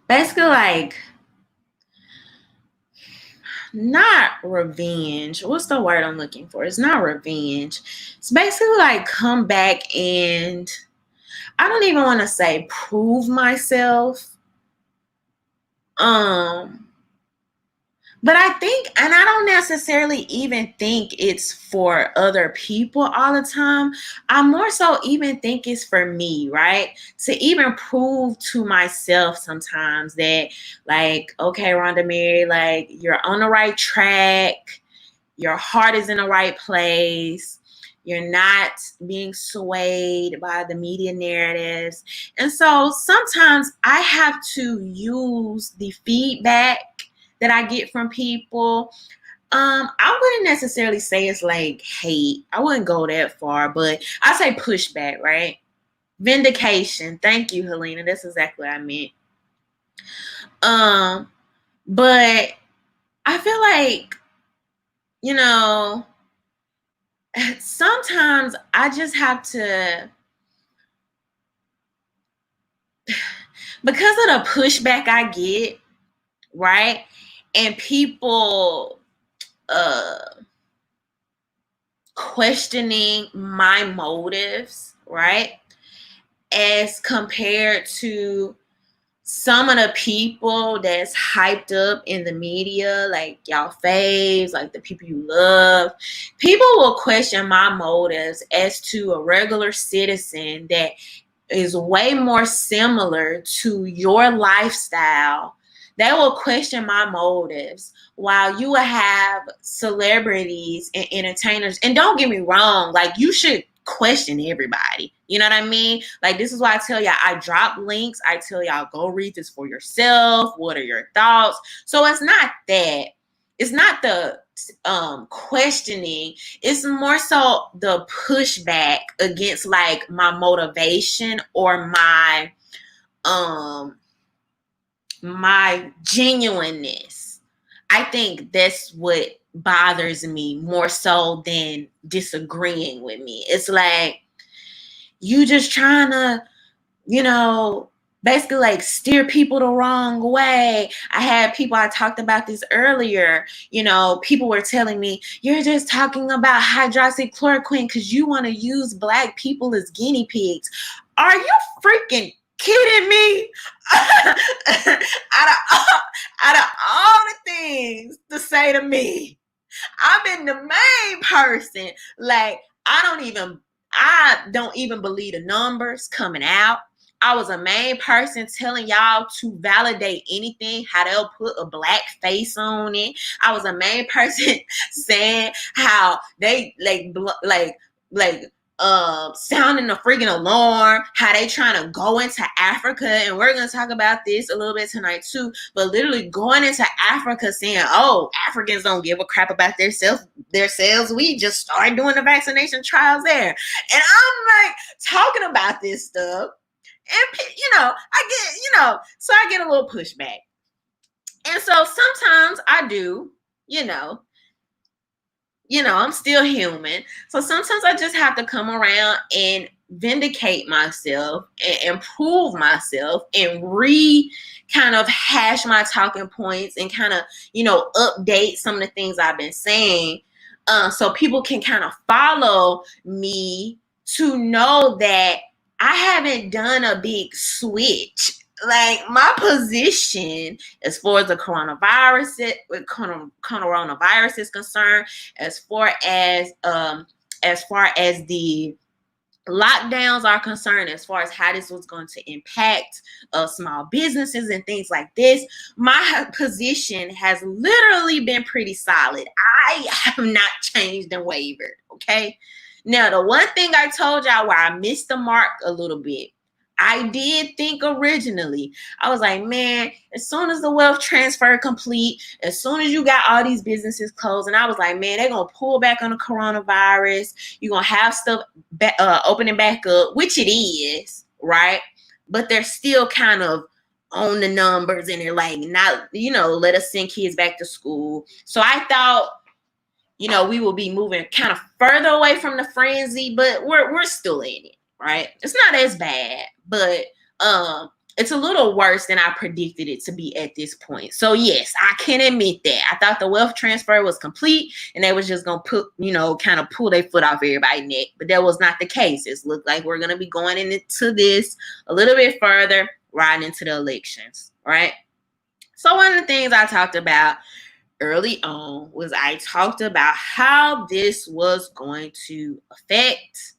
basically like, not revenge. What's the word I'm looking for? It's not revenge. It's basically like come back and I don't even want to say prove myself. But I think, and I don't necessarily even think it's for other people all the time. I more so even think it's for me, right? To even prove to myself sometimes that, like, okay, RhondaMary, like, you're on the right track. Your heart is in the right place. You're not being swayed by the media narratives. And so sometimes I have to use the feedback that I get from people. I wouldn't necessarily say it's like hate. I wouldn't go that far, but I say pushback, right? Vindication. Thank you, Helena. That's exactly what I meant. But I feel like, sometimes I just have to, because of the pushback I get, right? And people questioning my motives, right? As compared to some of the people that's hyped up in the media, like y'all faves, like the people you love, people will question my motives as to a regular citizen that is way more similar to your lifestyle. They will question my motives, while you will have celebrities and entertainers. And don't get me wrong, like, you should question everybody. You know what I mean? Like, this is why I tell y'all, I drop links. I tell y'all, go read this for yourself. What are your thoughts? So it's not that. It's not the questioning. It's more so the pushback against like my motivation or um my genuineness. I think that's what bothers me more so than disagreeing with me. It's like you just trying to, basically like steer people the wrong way. I had people, I talked about this earlier, people were telling me, you're just talking about hydroxychloroquine because you want to use Black people as guinea pigs. Are you freaking kidding me? out of all the things to say to me, I've been the main person. Like, I don't even believe the numbers coming out. I was a main person telling y'all to validate anything, how they'll put a Black face on it. I was a main person saying how they sounding the freaking alarm, how they trying to go into Africa, and we're going to talk about this a little bit tonight too, but literally going into Africa saying, oh, Africans don't give a crap about themselves, we just started doing the vaccination trials there. And I'm like talking about this stuff, and so I get a little pushback. And so sometimes I do, I'm still human. So sometimes I just have to come around and vindicate myself and improve myself and kind of hash my talking points and kind of, update some of the things I've been saying, so people can kind of follow me to know that I haven't done a big switch. Like, my position as far as the coronavirus is concerned, as far as the lockdowns are concerned, as far as how this was going to impact small businesses and things like this, my position has literally been pretty solid. I have not changed and wavered. Okay. Now, the one thing I told y'all where I missed the mark a little bit, I did think originally, I was like, man, as soon as the wealth transfer complete, as soon as you got all these businesses closed, and I was like, man, they're going to pull back on the coronavirus. You're going to have stuff opening back up, which it is, right? But they're still kind of on the numbers, and they're like, not, let us send kids back to school. So I thought, we will be moving kind of further away from the frenzy, but we're still in it, right? It's not as bad, but it's a little worse than I predicted it to be at this point. So yes, I can admit that. I thought the wealth transfer was complete and they was just going to put, kind of pull their foot off everybody's neck, but that was not the case. It looked like we're going to be going into this a little bit further, right into the elections, right? So one of the things I talked about early on was I talked about how this was going to affect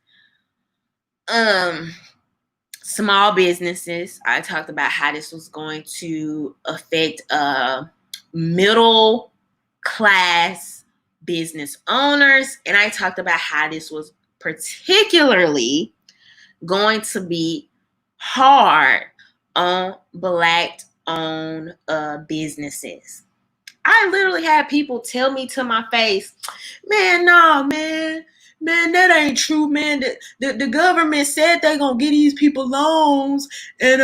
small businesses. I talked about how this was going to affect middle class business owners, and I talked about how this was particularly going to be hard on Black owned businesses. I literally had people tell me to my face, man, no, man, that ain't true, man. The government said they gonna give these people loans, and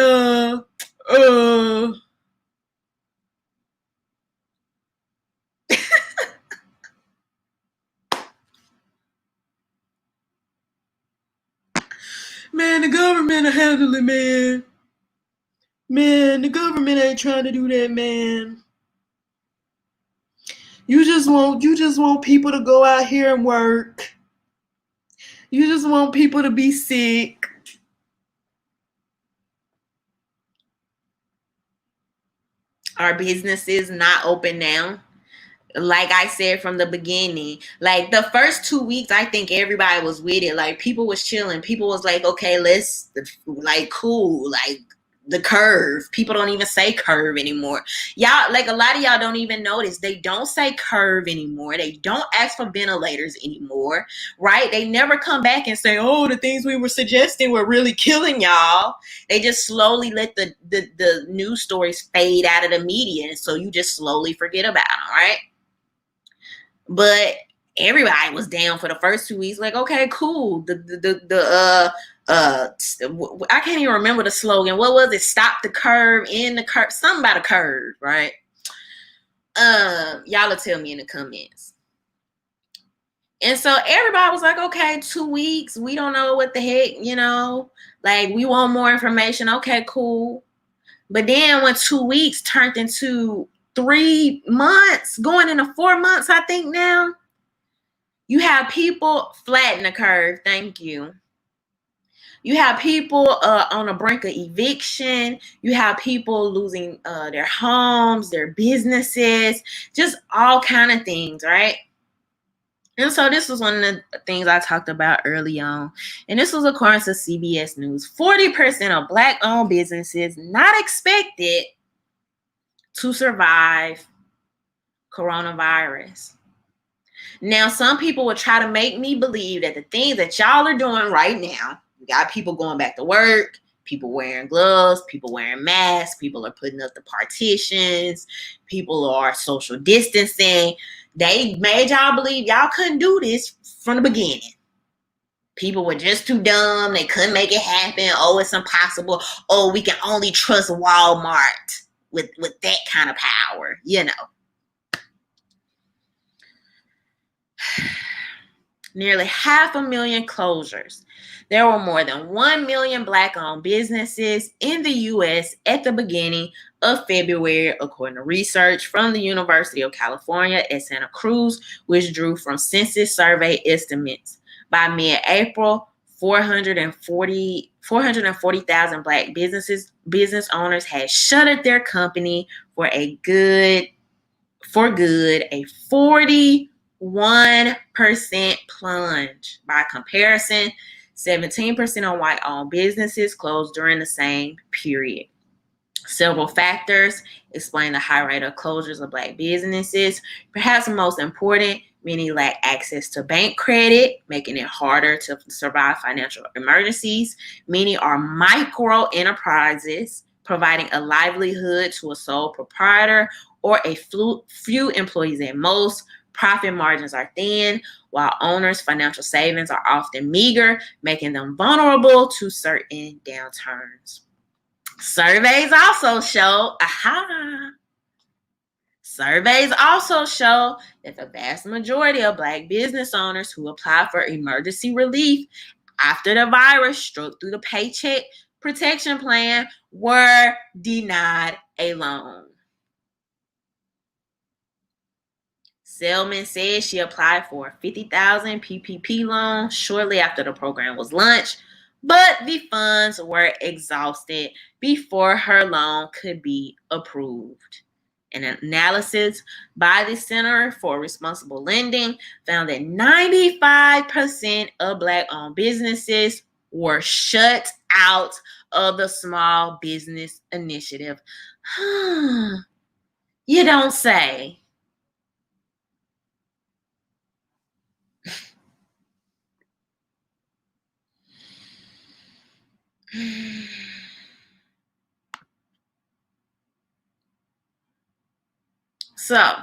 man, the government will handle it, man. Man, the government ain't trying to do that, man. You just want people to go out here and work. You just want people to be sick. Our businesses not open now. Like I said from the beginning, like the first 2 weeks, I think everybody was with it. Like, people was chilling. People was like, okay, let's, like, cool, like the curve. People don't even say curve anymore. Y'all, like, a lot of y'all don't even notice. They don't say curve anymore. They don't ask for ventilators anymore, right? They never come back and say, oh, the things we were suggesting were really killing y'all. They just slowly let the news stories fade out of the media. And so you just slowly forget about them, right? But everybody was down for the first 2 weeks. Like, okay, cool. I can't even remember the slogan. What was it? Stop the curve, end the curve, something about a curve, right? Y'all will tell me in the comments. And so everybody was like, okay, 2 weeks. We don't know what the heck, like we want more information. Okay, cool. But then when 2 weeks turned into 3 months, going into 4 months, I think now, you have people flatten the curve. Thank you. You have people on the brink of eviction. You have people losing their homes, their businesses, just all kind of things, right? And so this was one of the things I talked about early on. And this was according to CBS News. 40% of Black-owned businesses not expected to survive coronavirus. Now, some people will try to make me believe that the things that y'all are doing right now, you got people going back to work, people wearing gloves, people wearing masks, people are putting up the partitions, people are social distancing. They made y'all believe y'all couldn't do this from the beginning. People were just too dumb. They couldn't make it happen. Oh, it's impossible. Oh, we can only trust Walmart with that kind of power, Nearly 500,000 closures. There were more than 1 million Black-owned businesses in the U.S. at the beginning of February, according to research from the University of California at Santa Cruz, which drew from census survey estimates. By mid-April, 440,000 Black business owners had shuttered their company for good, a 41% plunge. By comparison, 17% of white-owned businesses closed during the same period. Several factors explain the high rate of closures of Black businesses. Perhaps the most important, many lack access to bank credit, making it harder to survive financial emergencies. Many are micro enterprises, providing a livelihood to a sole proprietor or a few employees at most. Profit margins are thin, while owners' financial savings are often meager, making them vulnerable to certain downturns. Surveys also show that the vast majority of Black business owners who apply for emergency relief after the virus struck through the Paycheck Protection Plan were denied a loan. Selman said she applied for a $50,000 PPP loan shortly after the program was launched, but the funds were exhausted before her loan could be approved. An analysis by the Center for Responsible Lending found that 95% of Black-owned businesses were shut out of the Small Business Initiative. You don't say. So,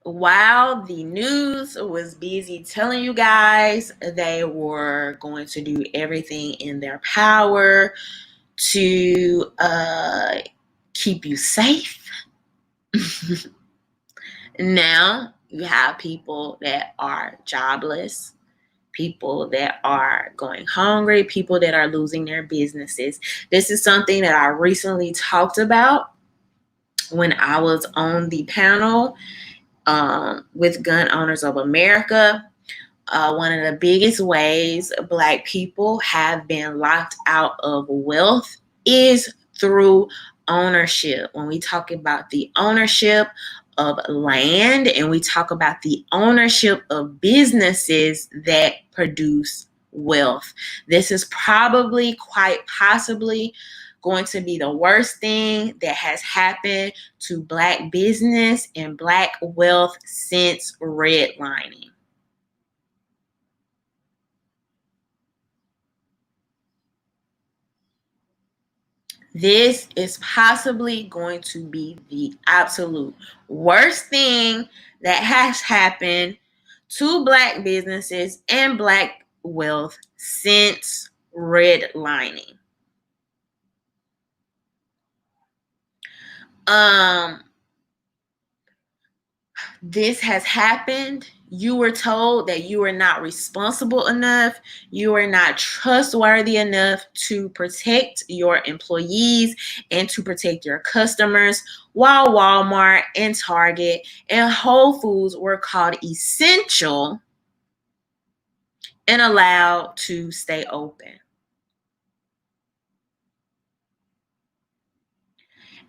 while the news was busy telling you guys they were going to do everything in their power to keep you safe, now you have people that are jobless, people that are going hungry, people that are losing their businesses. This is something that I recently talked about when I was on the panel with Gun Owners of America. One of the biggest ways Black people have been locked out of wealth is through ownership. When we talk about the ownership of land and we talk about the ownership of businesses that produce wealth, this is probably quite possibly going to be the worst thing that has happened to Black business and Black wealth since redlining. This is possibly going to be the absolute worst thing that has happened to Black businesses and Black wealth since redlining. This has happened. You were told that you are not responsible enough, you are not trustworthy enough to protect your employees and to protect your customers, while Walmart and Target and Whole Foods were called essential and allowed to stay open.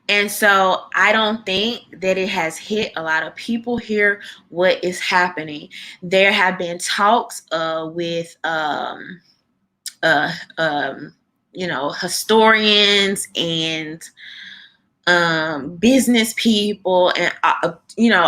And so I don't think that it has hit a lot of people here what is happening. There have been talks with historians and business people and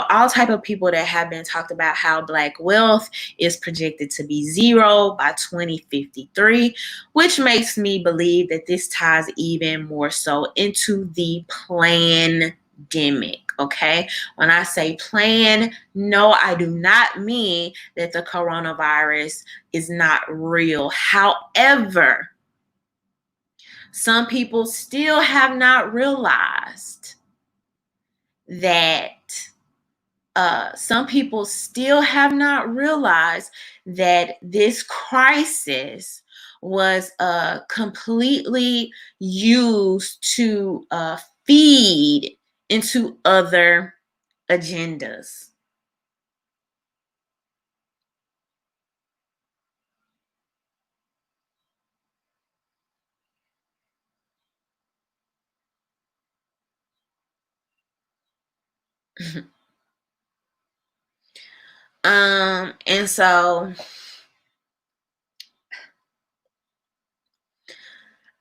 all type of people that have been talked about how Black wealth is projected to be zero by 2053, which makes me believe that this ties even more so into the pandemic. Okay, when I say plan, no, I do not mean that the coronavirus is not real. However, some people still have not realized that this crisis was completely used to feed into other agendas. And so,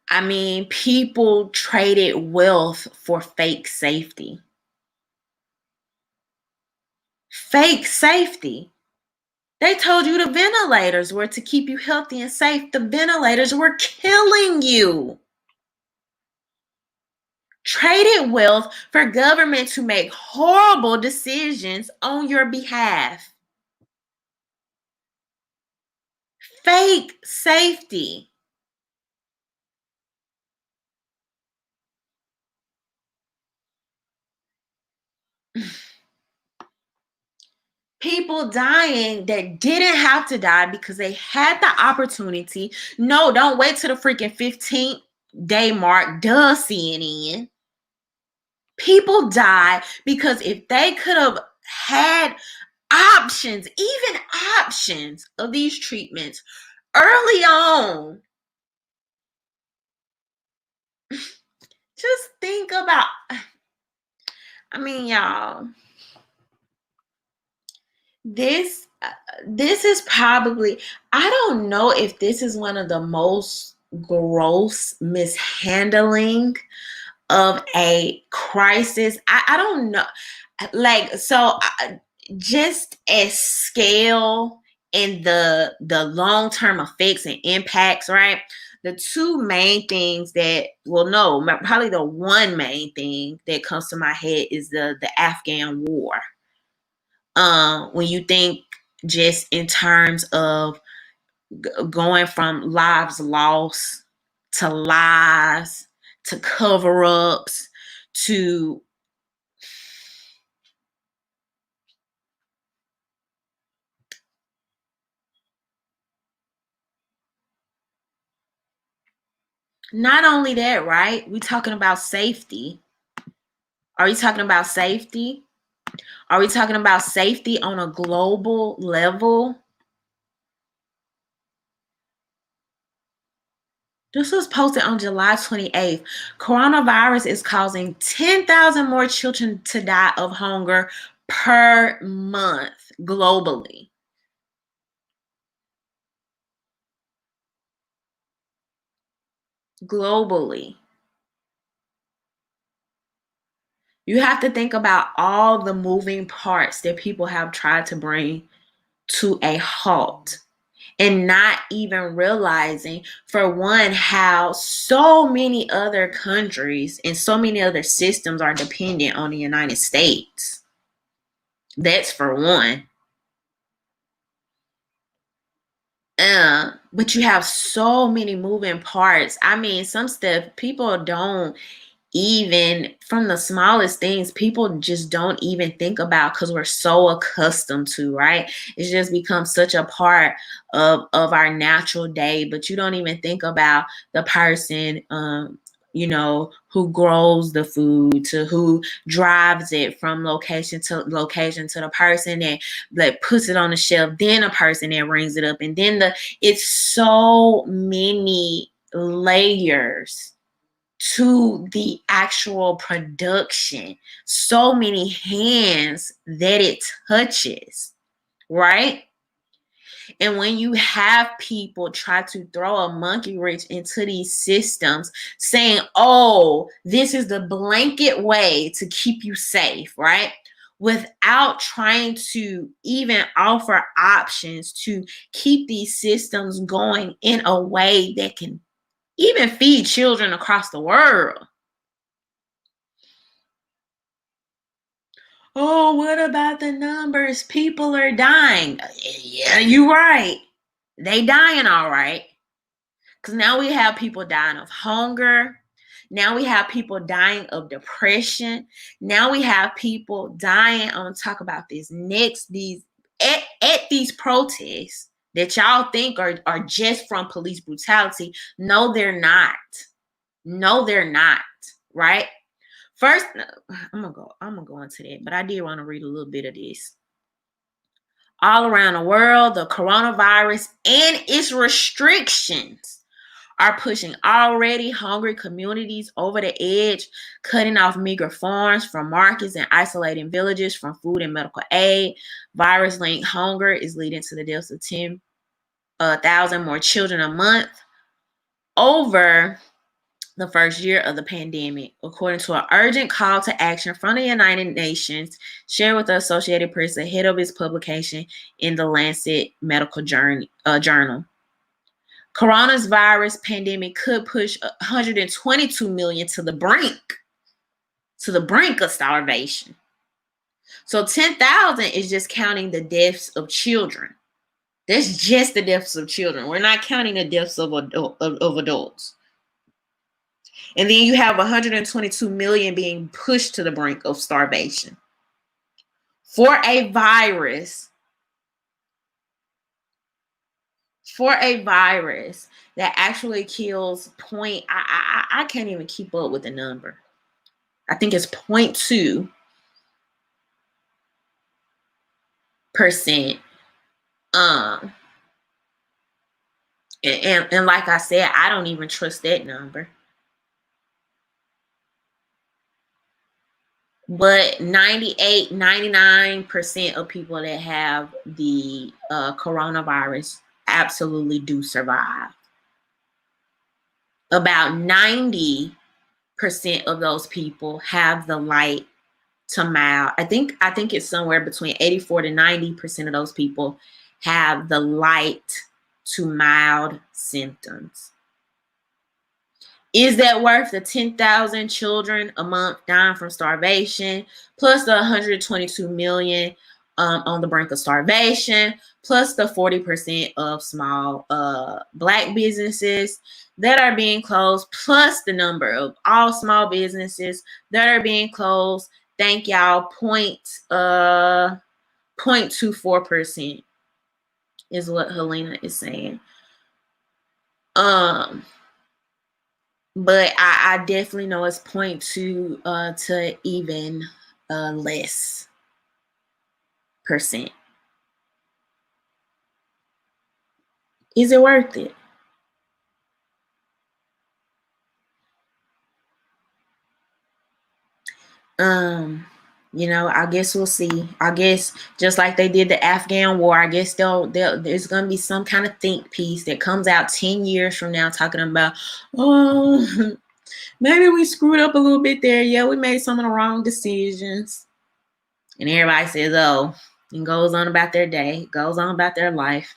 I mean, people traded wealth for fake safety. Fake safety. They told you the ventilators were to keep you healthy and safe. The ventilators were killing you. Traded wealth for government to make horrible decisions on your behalf. Fake safety. People dying that didn't have to die because they had the opportunity. No, don't wait till the freaking 15th day mark. Duh, CNN. People die because if they could have had options, even options of these treatments early on, just think about, I mean, y'all, this is probably, I don't know if this is one of the most gross mishandling of a crisis. I don't know. Like, so just as scale and the long-term effects and impacts, right? The two main things that, well, no, probably the one main thing that comes to my head is the Afghan war. When you think just in terms of going from lives lost to lies to cover-ups to not only that, right? We talking about safety. Are you talking about safety? Are we talking about safety on a global level? This was posted on July 28th. Coronavirus is causing 10,000 more children to die of hunger per month globally. Globally. You have to think about all the moving parts that people have tried to bring to a halt. and not even realizing, for one, how so many other countries and so many other systems are dependent on the United States. That's for one. But you have so many moving parts. I mean, some stuff people don't even, from the smallest things, people just don't even think about because we're so accustomed to, right? It's just become such a part of our natural day, but you don't even think about the person, who grows the food, to who drives it from location to location, to the person that puts it on the shelf, then a person that rings it up, and then it's so many layers to the actual production, so many hands that it touches, right? And when you have people try to throw a monkey wrench into these systems, saying, oh, this is the blanket way to keep you safe, right? Without trying to even offer options to keep these systems going in a way that can even feed children across the world. Oh, what about the numbers? People are dying. Yeah, you're right. They dying all right. Because now we have people dying of hunger. Now we have people dying of depression. Now we have people dying. I'm gonna talk about this next. At these protests that y'all think are just from police brutality. No, they're not. No, they're not. Right? First, I'm gonna go into that, but I did want to read a little bit of this. All around the world, the coronavirus and its restrictions are pushing already hungry communities over the edge, cutting off meager farms from markets and isolating villages from food and medical aid. Virus-linked hunger is leading to the deaths of 10,000 more children a month over the first year of the pandemic, according to an urgent call to action from the United Nations shared with the Associated Press ahead of its publication in the Lancet Medical Journal. Coronavirus pandemic could push 122 million to the brink of starvation. So 10,000 is just counting the deaths of children. That's just the deaths of children. We're not counting the deaths of adults. And then you have 122 million being pushed to the brink of starvation. For a virus that actually kills I can't even keep up with the number. I think it's 0.2%. And like I said, I don't even trust that number. But 98, 99% of people that have the coronavirus absolutely do survive. About 90% of those people have the light to mild. I think it's somewhere between 84 to 90% of those people have the light to mild symptoms. Is that worth the 10,000 children a month dying from starvation, plus the 122 million on the brink of starvation, plus the 40% of small Black businesses that are being closed, plus the number of all small businesses that are being closed? Thank y'all. 0.24% is what Helena is saying. But I definitely know it's 0.2 to even less percent. Is it worth it? I guess we'll see. I guess just like they did the Afghan war, I guess there's going to be some kind of think piece that comes out 10 years from now talking about, oh, maybe we screwed up a little bit there. Yeah, we made some of the wrong decisions. And everybody says, oh, and goes on about their day, goes on about their life.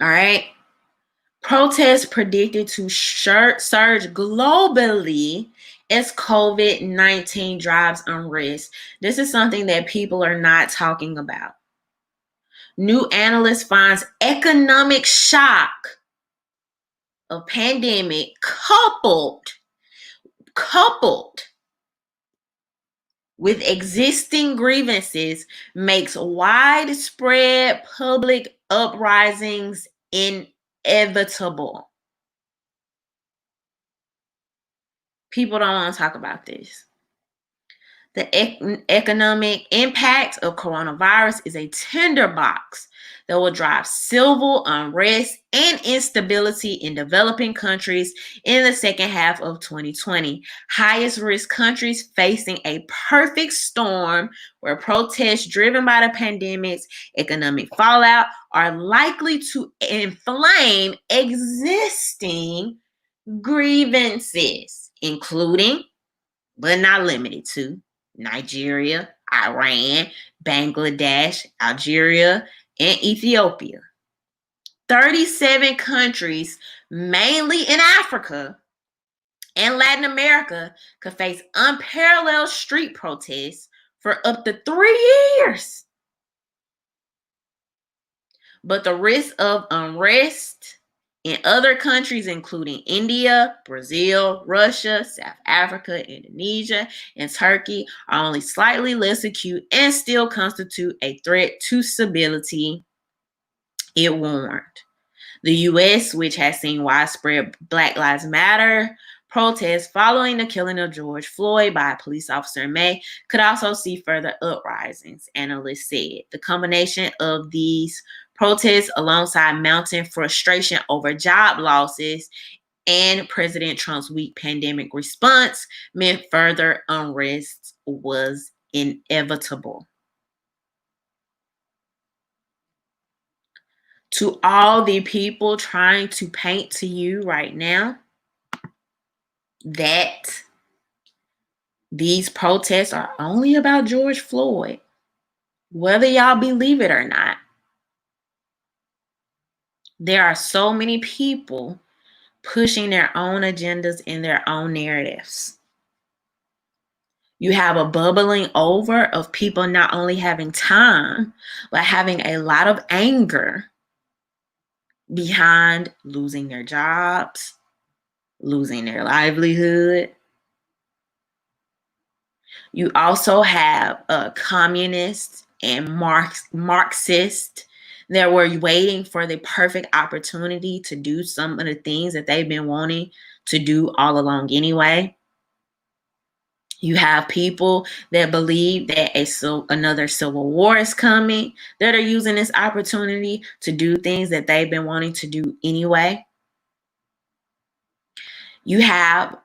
All right. Protests predicted to surge globally as COVID-19 drives unrest. This is something that people are not talking about. New analyst finds economic shock of pandemic coupled with existing grievances makes widespread public uprisings inevitable. People don't want to talk about this. The economic impact of coronavirus is a tinderbox that will drive civil unrest and instability in developing countries in the second half of 2020. Highest risk countries facing a perfect storm where protests driven by the pandemic's economic fallout are likely to inflame existing grievances, including, but not limited to, Nigeria, Iran, Bangladesh, Algeria, and Ethiopia. 37 countries, mainly in Africa and Latin America, could face unparalleled street protests for up to 3 years. But the risk of unrest in other countries, including India, Brazil, Russia, South Africa, Indonesia, and Turkey, are only slightly less acute and still constitute a threat to stability, it warned. The U.S., which has seen widespread Black Lives Matter protests following the killing of George Floyd by a police officer in May, could also see further uprisings, analysts said. The combination of these protests alongside mounting frustration over job losses and President Trump's weak pandemic response meant further unrest was inevitable. To all the people trying to paint to you right now that these protests are only about George Floyd, whether y'all believe it or not, there are so many people pushing their own agendas and their own narratives. You have a bubbling over of people not only having time, but having a lot of anger behind losing their jobs, losing their livelihood. You also have communists and Marxists that were waiting for the perfect opportunity to do some of the things that they've been wanting to do all along anyway. You have people that believe that another civil war is coming, that are using this opportunity to do things that they've been wanting to do anyway. You have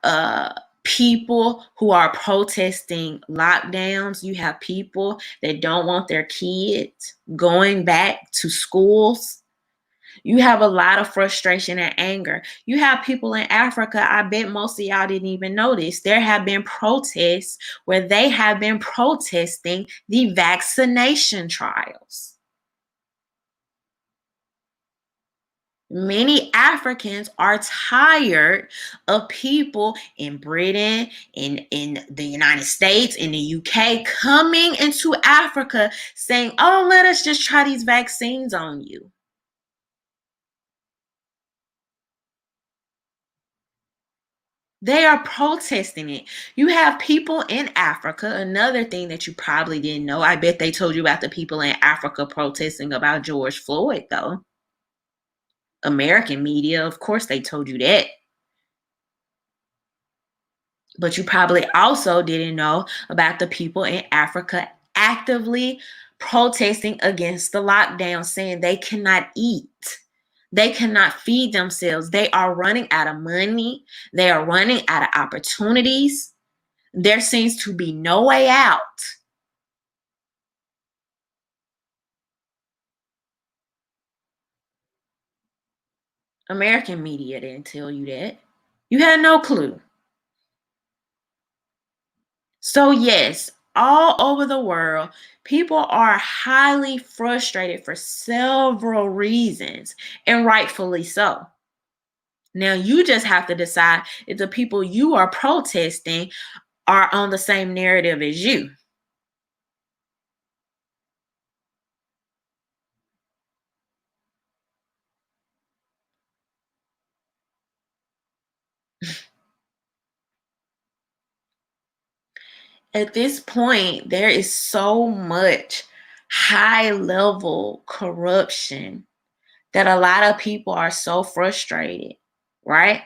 people who are protesting lockdowns. You have people that don't want their kids going back to schools. You have a lot of frustration and anger. You have people in Africa, I bet most of y'all didn't even notice, there have been protests where they have been protesting the vaccination trials. Many Africans are tired of people in Britain, in the United States, in the UK, coming into Africa saying, oh, let us just try these vaccines on you. They are protesting it. You have people in Africa, another thing that you probably didn't know. I bet they told you about the people in Africa protesting about George Floyd, though. American media, of course, they told you that. But you probably also didn't know about the people in Africa actively protesting against the lockdown, saying they cannot eat. They cannot feed themselves. They are running out of money. They are running out of opportunities. There seems to be no way out. American media didn't tell you that. You had no clue. So yes, all over the world, people are highly frustrated for several reasons, and rightfully so. Now, you just have to decide if the people you are protesting are on the same narrative as you. At this point, there is so much high level corruption that a lot of people are so frustrated, right?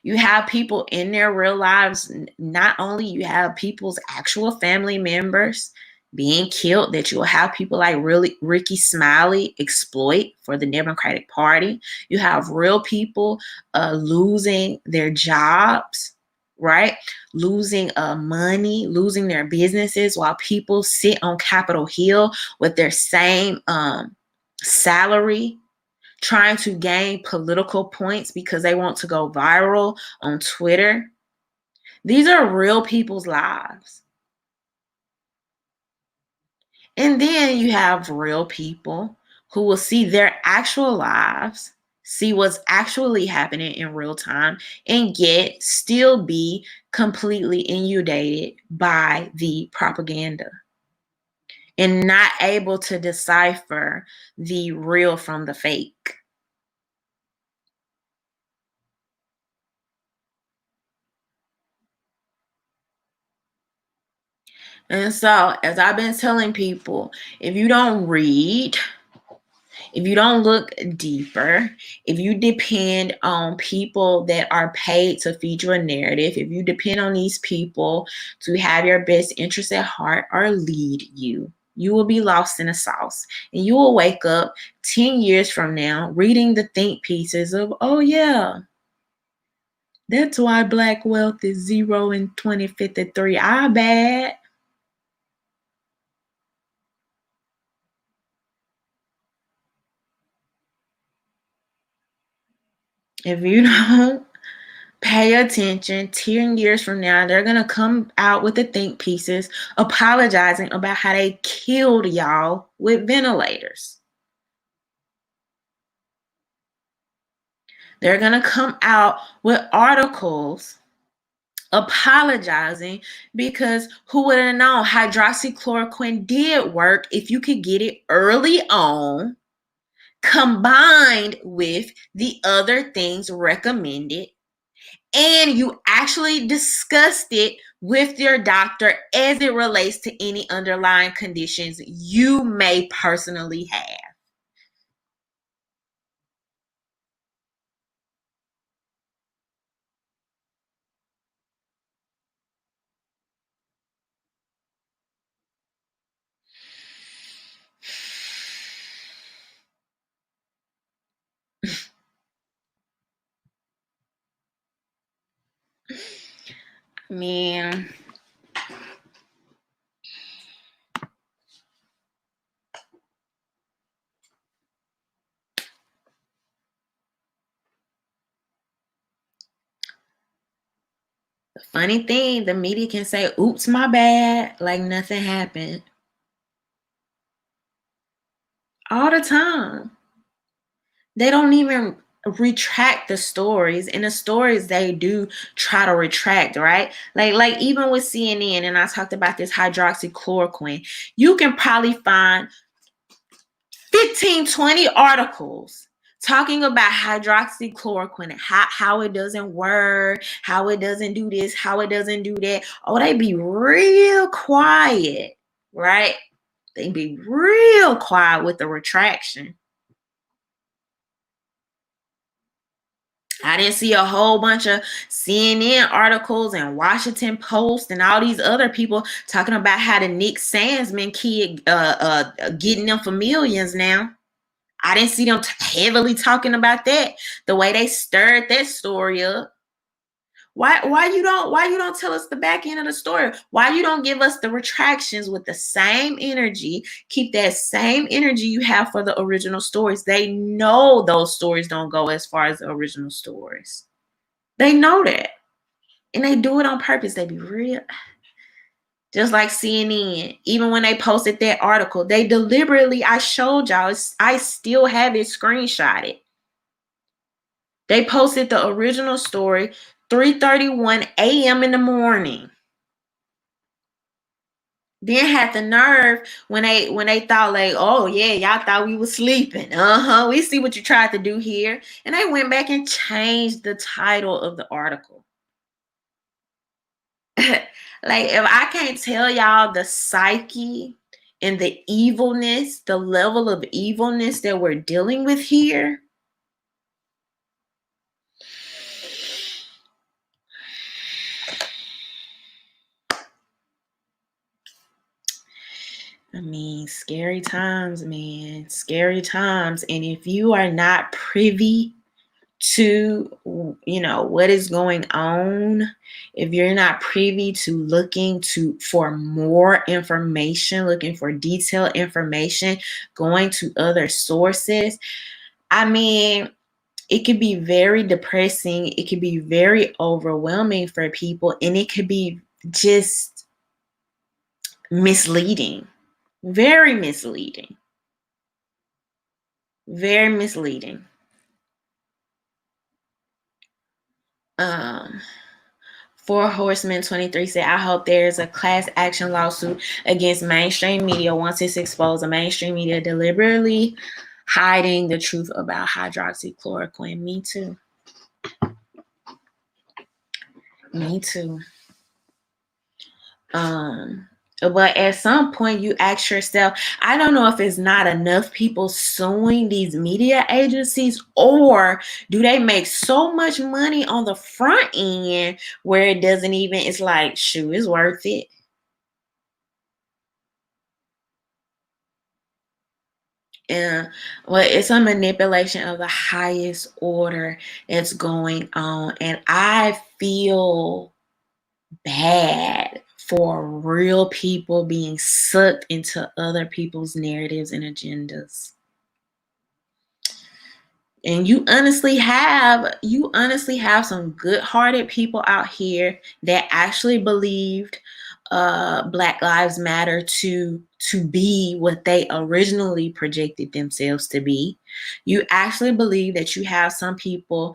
You have people in their real lives, not only you have people's actual family members being killed, that you'll have people like really Ricky Smiley exploit for the Democratic Party. You have real people losing their jobs, right? Losing money, losing their businesses while people sit on Capitol Hill with their same salary, trying to gain political points because they want to go viral on Twitter. These are real people's lives. And then you have real people who will see their actual lives, see what's actually happening in real time, and yet still be completely inundated by the propaganda and not able to decipher the real from the fake. And so, as I've been telling people, if you don't read, if you don't look deeper, if you depend on people that are paid to feed you a narrative, if you depend on these people to have your best interest at heart or lead you, you will be lost in the sauce. And you will wake up 10 years from now reading the think pieces of, oh, yeah, that's why Black wealth is zero in 2053. I bet. If you don't pay attention, 10 years from now, they're going to come out with the think pieces apologizing about how they killed y'all with ventilators. They're going to come out with articles apologizing because who would have known hydroxychloroquine did work if you could get it early on, combined with the other things recommended, and you actually discussed it with your doctor as it relates to any underlying conditions you may personally have. Man, the funny thing, the media can say, oops, my bad, like nothing happened. All the time. They don't even retract the stories, and the stories they do try to retract, right? Like even with CNN, and I talked about this hydroxychloroquine, you can probably find 15, 20 articles talking about hydroxychloroquine and how it doesn't work, how it doesn't do this, how it doesn't do that. Oh, they be real quiet, right? They be real quiet with the retraction. I didn't see a whole bunch of CNN articles and Washington Post and all these other people talking about how the Nick Sandsman kid getting them for millions now. I didn't see them heavily talking about that. The way they stirred that story up. Why you don't tell us the back end of the story? Why you don't give us the retractions with the same energy? Keep that same energy you have for the original stories. They know those stories don't go as far as the original stories. They know that. And they do it on purpose. They be real. Just like CNN, even when they posted that article, they deliberately, I showed y'all, I still have it screenshotted. They posted the original story 3:31 a.m. in the morning. Then had the nerve when they thought like, oh yeah, y'all thought we was sleeping. We see what you tried to do here. And they went back and changed the title of the article. Like, if I can't tell y'all the psyche and the evilness, the level of evilness that we're dealing with here. I mean, scary times, man. Scary times. And if you are not privy to, what is going on, if you're not privy to looking for more information, looking for detailed information, going to other sources, I mean, it could be very depressing. It could be very overwhelming for people, and it could be just misleading. Very misleading. Very misleading. Four Horsemen 23 said, I hope there's a class action lawsuit against mainstream media once it's exposed. The mainstream media deliberately hiding the truth about hydroxychloroquine. Me too. Me too. But at some point you ask yourself, I don't know if it's not enough people suing these media agencies, or do they make so much money on the front end where it doesn't even, it's like, shoot, it's worth it. Well, it's a manipulation of the highest order that's going on. And I feel bad for real people being sucked into other people's narratives and agendas. And you honestly have some good-hearted people out here that actually believed Black Lives Matter to be what they originally projected themselves to be. You actually believe that you have some people,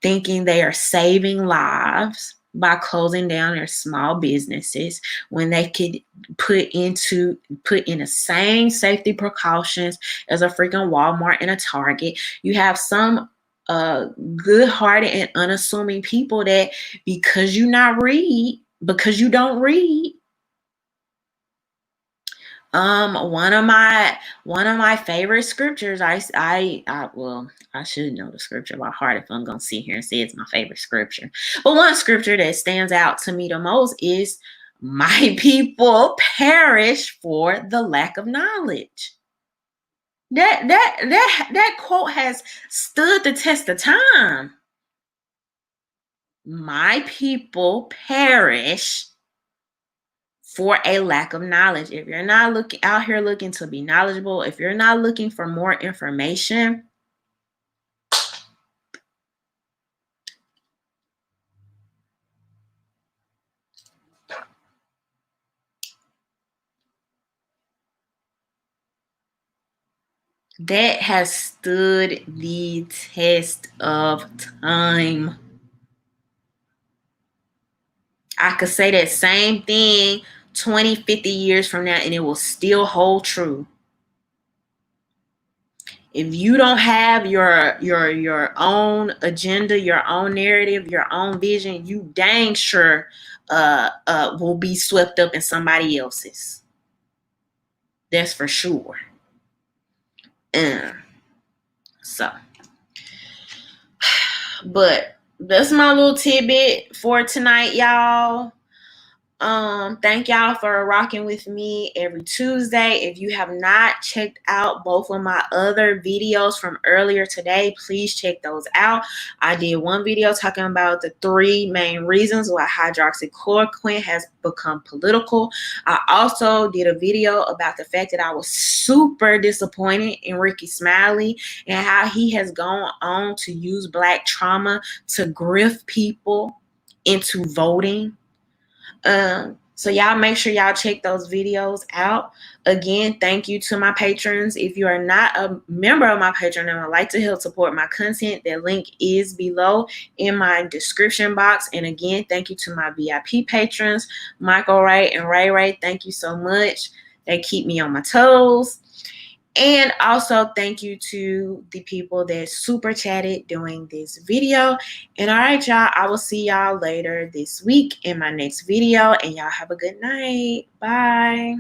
thinking they are saving lives by closing down their small businesses when they could put in the same safety precautions as a freaking Walmart and a Target. You have some good-hearted and unassuming people that because you don't read, one of my favorite scriptures, I should know the scripture by heart if I'm gonna sit here and say it's my favorite scripture. But one scripture that stands out to me the most is, my people perish for the lack of knowledge. That quote has stood the test of time. My people perish for a lack of knowledge. If you're not out here looking to be knowledgeable, if you're not looking for more information, that has stood the test of time. I could say that same thing 20, 50 years from now, and it will still hold true. If you don't have your own agenda, your own narrative, your own vision, you dang sure will be swept up in somebody else's. That's for sure. So, but that's my little tidbit for tonight, y'all. Thank y'all for rocking with me every Tuesday. If you have not checked out both of my other videos from earlier today, please check those out. I did one video talking about the 3 main reasons why hydroxychloroquine has become political. I also did a video about the fact that I was super disappointed in Ricky Smiley and how he has gone on to use Black trauma to grift people into voting. So y'all make sure y'all check those videos out. Again, thank you to my patrons. If you are not a member of my Patreon and would like to help support my content, that link is below in my description box. And again, thank you to my VIP patrons, Michael Wright and Ray Ray. Thank you so much. They keep me on my toes. And also thank you to the people that super chatted during this video. And all right, y'all, I will see y'all later this week in my next video. And y'all have a good night. Bye.